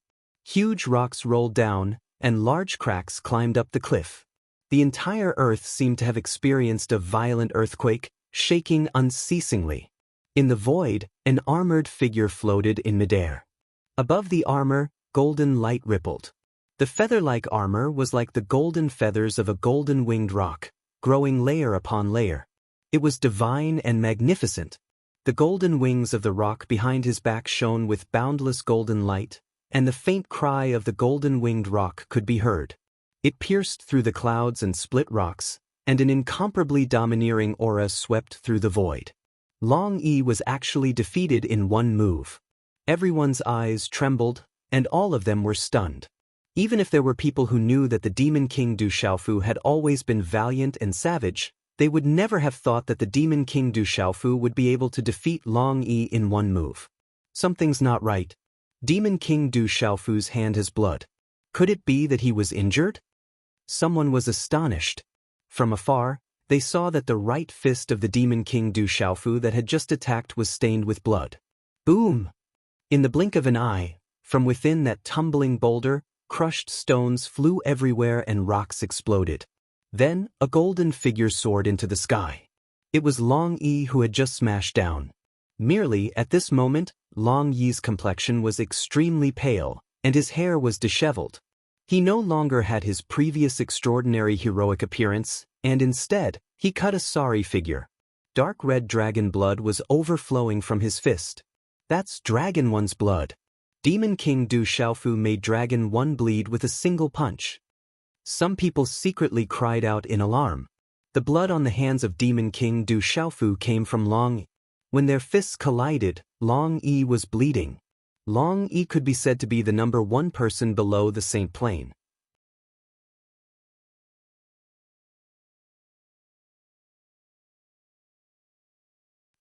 Huge rocks rolled down, and large cracks climbed up the cliff. The entire earth seemed to have experienced a violent earthquake, shaking unceasingly. In the void, an armored figure floated in midair. Above the armor, golden light rippled. The feather-like armor was like the golden feathers of a golden-winged rock, growing layer upon layer. It was divine and magnificent. The golden wings of the rock behind his back shone with boundless golden light, and the faint cry of the golden-winged rock could be heard. It pierced through the clouds and split rocks, and an incomparably domineering aura swept through the void. Long Yi was actually defeated in one move. Everyone's eyes trembled, and all of them were stunned. Even if there were people who knew that the Demon King Du Xiaofu had always been valiant and savage, they would never have thought that the Demon King Du Xiaofu would be able to defeat Long Yi in one move. Something's not right. Demon King Du Xiaofu's hand has blood. Could it be that he was injured? Someone was astonished. From afar, they saw that the right fist of the Demon King Du Xiaofu that had just attacked was stained with blood. Boom! In the blink of an eye, from within that tumbling boulder, crushed stones flew everywhere and rocks exploded. Then, a golden figure soared into the sky. It was Long Yi who had just smashed down. Merely, at this moment, Long Yi's complexion was extremely pale, and his hair was disheveled. He no longer had his previous extraordinary heroic appearance, and instead, he cut a sorry figure. Dark red dragon blood was overflowing from his fist. That's Dragon One's blood. Demon King Du Xiaofu made Dragon One bleed with a single punch. Some people secretly cried out in alarm. The blood on the hands of Demon King Du Xiaofu came from Long Yi. When their fists collided, Long Yi was bleeding. Long Yi could be said to be the number one person below the Saint Plane.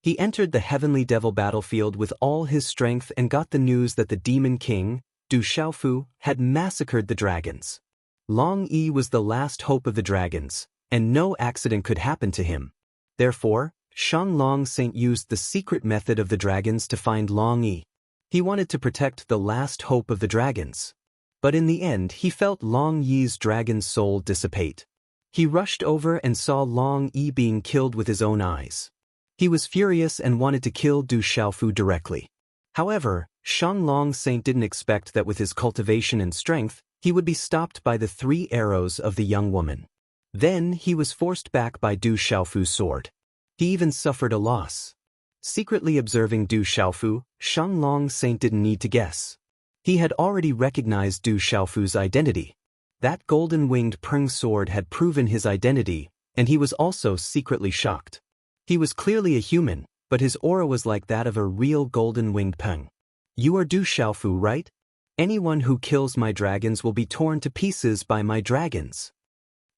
He entered the heavenly devil battlefield with all his strength and got the news that the Demon King, Du Xiaofu, had massacred the dragons. Long Yi was the last hope of the dragons, and no accident could happen to him. Therefore, Shanglong Saint used the secret method of the dragons to find Long Yi. He wanted to protect the last hope of the dragons. But in the end, he felt Long Yi's dragon soul dissipate. He rushed over and saw Long Yi being killed with his own eyes. He was furious and wanted to kill Du Xiaofu directly. However, Shanglong Saint didn't expect that with his cultivation and strength, he would be stopped by the 3 arrows of the young woman. Then he was forced back by Du Xiaofu's sword. He even suffered a loss. Secretly observing Du Xiaofu, Shanglong Saint didn't need to guess. He had already recognized Du Xiaofu's identity. That golden-winged Peng sword had proven his identity, and he was also secretly shocked. He was clearly a human, but his aura was like that of a real golden-winged Peng. You are Du Xiaofu, right? Anyone who kills my dragons will be torn to pieces by my dragons.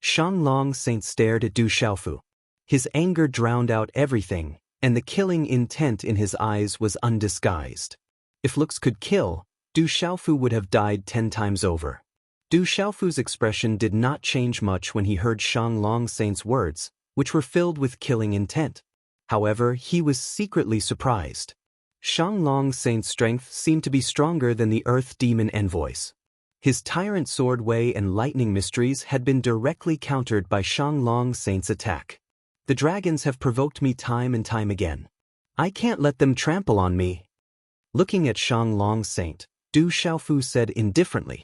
Shanglong Saint stared at Du Xiaofu. His anger drowned out everything, and the killing intent in his eyes was undisguised. If looks could kill, Du Xiaofu would have died 10 times over. Du Xiaofu's expression did not change much when he heard Shanglong Saint's words, which were filled with killing intent. However, he was secretly surprised. Shanglong Saint's strength seemed to be stronger than the Earth Demon envoys. His tyrant sword way and lightning mysteries had been directly countered by Shanglong Saint's attack. The dragons have provoked me time and time again. I can't let them trample on me. Looking at Shanglong Saint, Du Xiaofu said indifferently,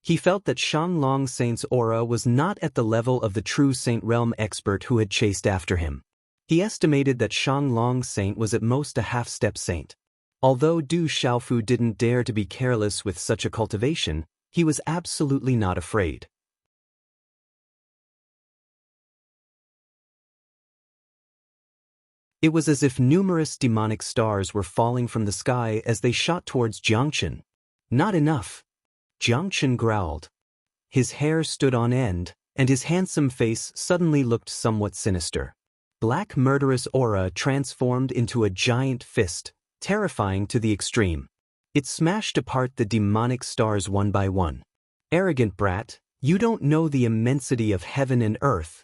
He felt that Shanglong Saint's aura was not at the level of the true Saint Realm expert who had chased after him. He estimated that Shanglong Saint was at most a half-step saint. Although Du Xiaofu didn't dare to be careless with such a cultivation, he was absolutely not afraid. It was as if numerous demonic stars were falling from the sky as they shot towards Jiangchen. Not enough. Jiangchen growled. His hair stood on end, and his handsome face suddenly looked somewhat sinister. Black murderous aura transformed into a giant fist, terrifying to the extreme. It smashed apart the demonic stars one by one. Arrogant brat, you don't know the immensity of heaven and earth.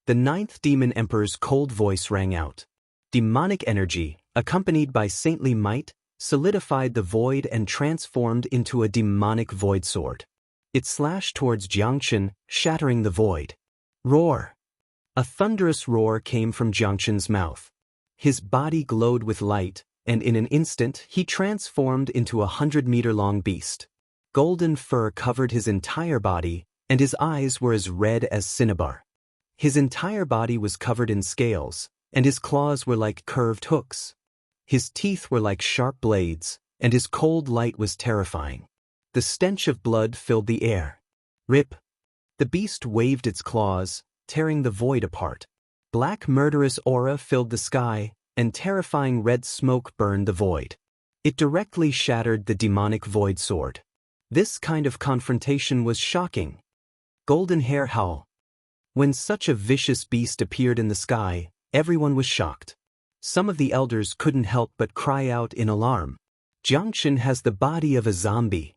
The ninth demon emperor's cold voice rang out. Demonic energy, accompanied by saintly might, solidified the void and transformed into a demonic void sword. It slashed towards Jiangchen, shattering the void. Roar! A thunderous roar came from Jiangchen's mouth. His body glowed with light, and in an instant he transformed into a 100-meter-long beast. Golden fur covered his entire body, and his eyes were as red as cinnabar. His entire body was covered in scales, and his claws were like curved hooks. His teeth were like sharp blades, and his cold light was terrifying. The stench of blood filled the air. Rip! The beast waved its claws, tearing the void apart. Black murderous aura filled the sky, and terrifying red smoke burned the void. It directly shattered the demonic void sword. This kind of confrontation was shocking. Golden Hair Howl. When such a vicious beast appeared in the sky, everyone was shocked. Some of the elders couldn't help but cry out in alarm. Jiangchen has the body of a zombie.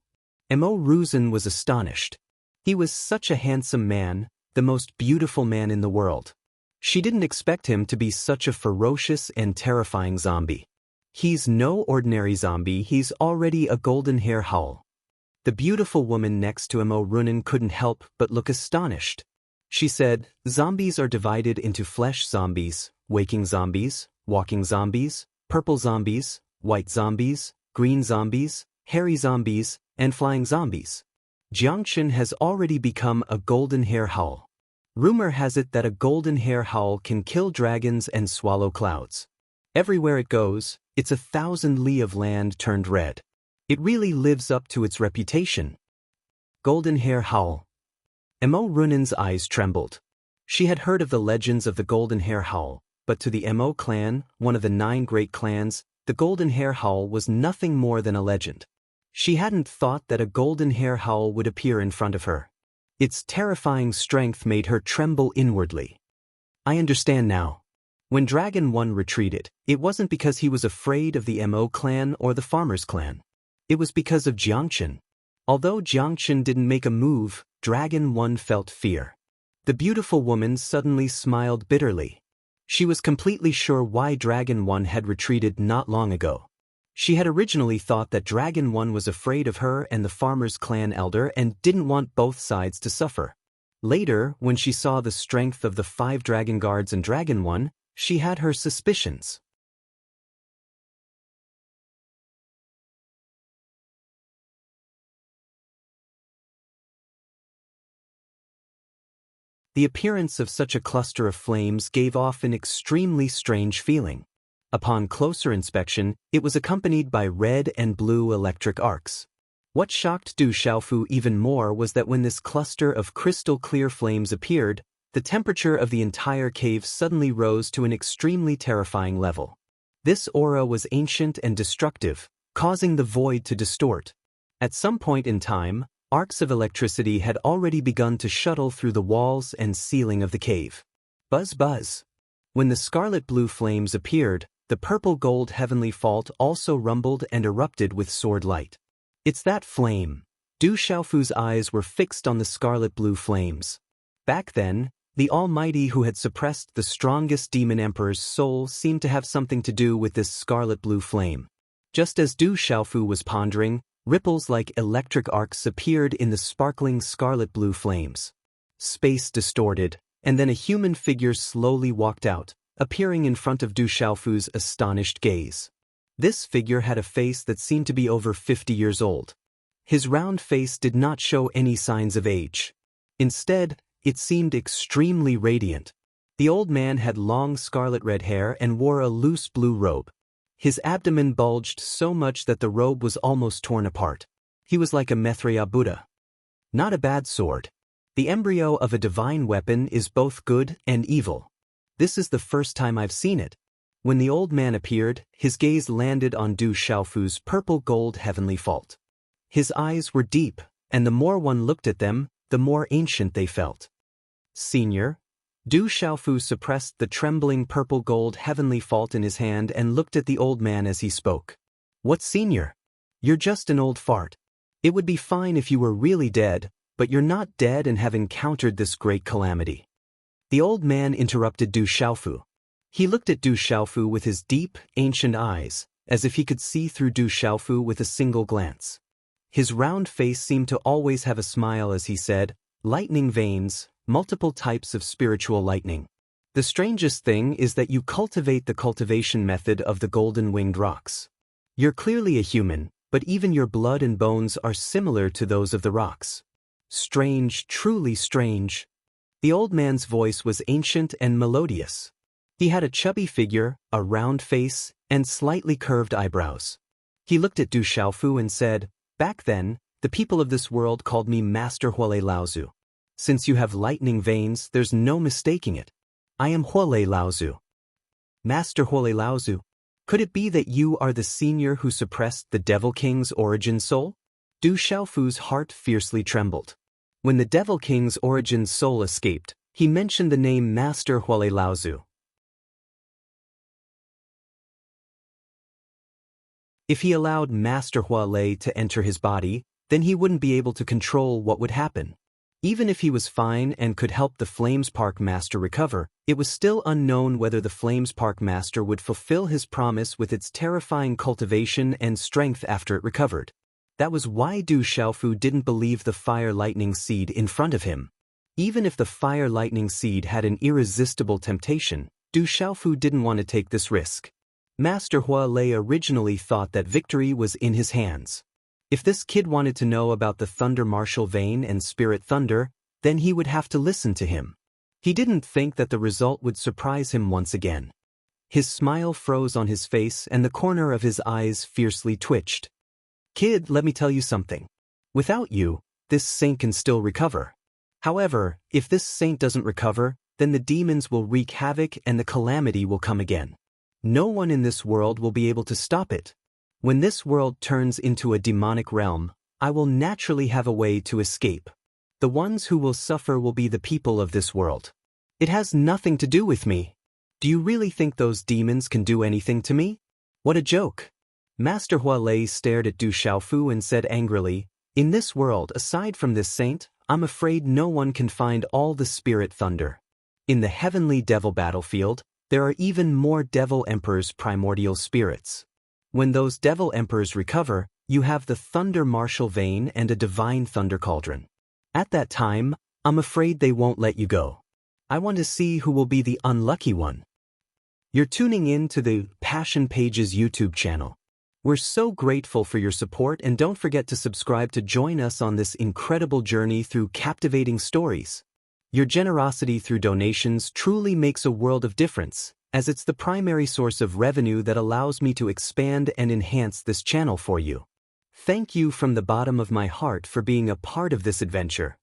Mo Ruzhen was astonished. He was such a handsome man, the most beautiful man in the world. She didn't expect him to be such a ferocious and terrifying zombie. He's no ordinary zombie, he's already a Golden Hair Howl. The beautiful woman next to Mo Ruzhen couldn't help but look astonished. She said, zombies are divided into flesh zombies, waking zombies, walking zombies, purple zombies, white zombies, green zombies, hairy zombies, and flying zombies. Jiangchen has already become a Golden Hair Howl. Rumor has it that a Golden Hair Howl can kill dragons and swallow clouds. Everywhere it goes, it's 1,000 li of land turned red. It really lives up to its reputation. Golden Hair Howl. Mo Runen's eyes trembled. She had heard of the legends of the Golden Hair Howl, but to the Mo clan, one of the 9 great clans, the Golden Hair Howl was nothing more than a legend. She hadn't thought that a Golden Hair Howl would appear in front of her. Its terrifying strength made her tremble inwardly. I understand now. When Dragon 1 retreated, it wasn't because he was afraid of the Mo clan or the Farmers clan. It was because of Jiangchen. Although Jiangchen didn't make a move, Dragon 1 felt fear. The beautiful woman suddenly smiled bitterly. She was completely sure why Dragon 1 had retreated not long ago. She had originally thought that Dragon 1 was afraid of her and the Farmers clan elder and didn't want both sides to suffer. Later, when she saw the strength of the 5 Dragon Guards and Dragon 1, she had her suspicions. The appearance of such a cluster of flames gave off an extremely strange feeling. Upon closer inspection, it was accompanied by red and blue electric arcs. What shocked Du Xiaofu even more was that when this cluster of crystal-clear flames appeared, the temperature of the entire cave suddenly rose to an extremely terrifying level. This aura was ancient and destructive, causing the void to distort. At some point in time, arcs of electricity had already begun to shuttle through the walls and ceiling of the cave. Buzz buzz. When the scarlet blue flames appeared, the purple gold heavenly fault also rumbled and erupted with sword light. It's that flame. Du Xiaofu's eyes were fixed on the scarlet blue flames. Back then, the Almighty who had suppressed the strongest demon emperor's soul seemed to have something to do with this scarlet blue flame. Just as Du Xiaofu was pondering, ripples like electric arcs appeared in the sparkling scarlet blue flames. Space distorted, and then a human figure slowly walked out, appearing in front of Du Xiaofu's astonished gaze. This figure had a face that seemed to be over 50 years old. His round face did not show any signs of age. Instead, it seemed extremely radiant. The old man had long scarlet red hair and wore a loose blue robe. His abdomen bulged so much that the robe was almost torn apart. He was like a Maitreya Buddha. Not a bad sword. The embryo of a divine weapon is both good and evil. This is the first time I've seen it. When the old man appeared, his gaze landed on Du Xiaofu's purple gold heavenly fault. His eyes were deep, and the more one looked at them, the more ancient they felt. Senior? Du Xiaofu suppressed the trembling purple gold heavenly fault in his hand and looked at the old man as he spoke. What senior? You're just an old fart. It would be fine if you were really dead, but you're not dead and have encountered this great calamity. The old man interrupted Du Xiaofu. He looked at Du Xiaofu with his deep, ancient eyes, as if he could see through Du Xiaofu with a single glance. His round face seemed to always have a smile as he said, lightning veins, multiple types of spiritual lightning. The strangest thing is that you cultivate the cultivation method of the golden-winged rocks. You're clearly a human, but even your blood and bones are similar to those of the rocks. Strange, truly strange. The old man's voice was ancient and melodious. He had a chubby figure, a round face, and slightly curved eyebrows. He looked at Du Xiaofu and said, "Back then, the people of this world called me Master Huolei Laozu. Since you have lightning veins, there's no mistaking it. I am Huolei Laozu." Master Huolei Laozu, could it be that you are the senior who suppressed the Devil King's origin soul? Du Xiaofu's heart fiercely trembled. When the Devil King's origin soul escaped, he mentioned the name Master Huolei Laozu. If he allowed Master Huolei to enter his body, then he wouldn't be able to control what would happen. Even if he was fine and could help the Flames Park Master recover, it was still unknown whether the Flames Park Master would fulfill his promise with its terrifying cultivation and strength after it recovered. That was why Du Xiaofu didn't believe the Fire Lightning Seed in front of him. Even if the Fire Lightning Seed had an irresistible temptation, Du Xiaofu didn't want to take this risk. Master Huolei originally thought that victory was in his hands. If this kid wanted to know about the Thunder Martial Vein and Spirit Thunder, then he would have to listen to him. He didn't think that the result would surprise him once again. His smile froze on his face and the corner of his eyes fiercely twitched. "Kid, let me tell you something. Without you, this saint can still recover. However, if this saint doesn't recover, then the demons will wreak havoc and the calamity will come again. No one in this world will be able to stop it. When this world turns into a demonic realm, I will naturally have a way to escape. The ones who will suffer will be the people of this world. It has nothing to do with me. Do you really think those demons can do anything to me? What a joke." Master Huolei stared at Du Xiaofu and said angrily, "In this world, aside from this saint, I'm afraid no one can find all the spirit thunder. In the heavenly devil battlefield, there are even more Devil Emperor's primordial spirits. When those Devil Emperors recover, you have the Thunder Martial Vein and a Divine Thunder Cauldron. At that time, I'm afraid they won't let you go. I want to see who will be the unlucky one." You're tuning in to the Passion Pages YouTube channel. We're so grateful for your support, and don't forget to subscribe to join us on this incredible journey through captivating stories. Your generosity through donations truly makes a world of difference, as it's the primary source of revenue that allows me to expand and enhance this channel for you. Thank you from the bottom of my heart for being a part of this adventure.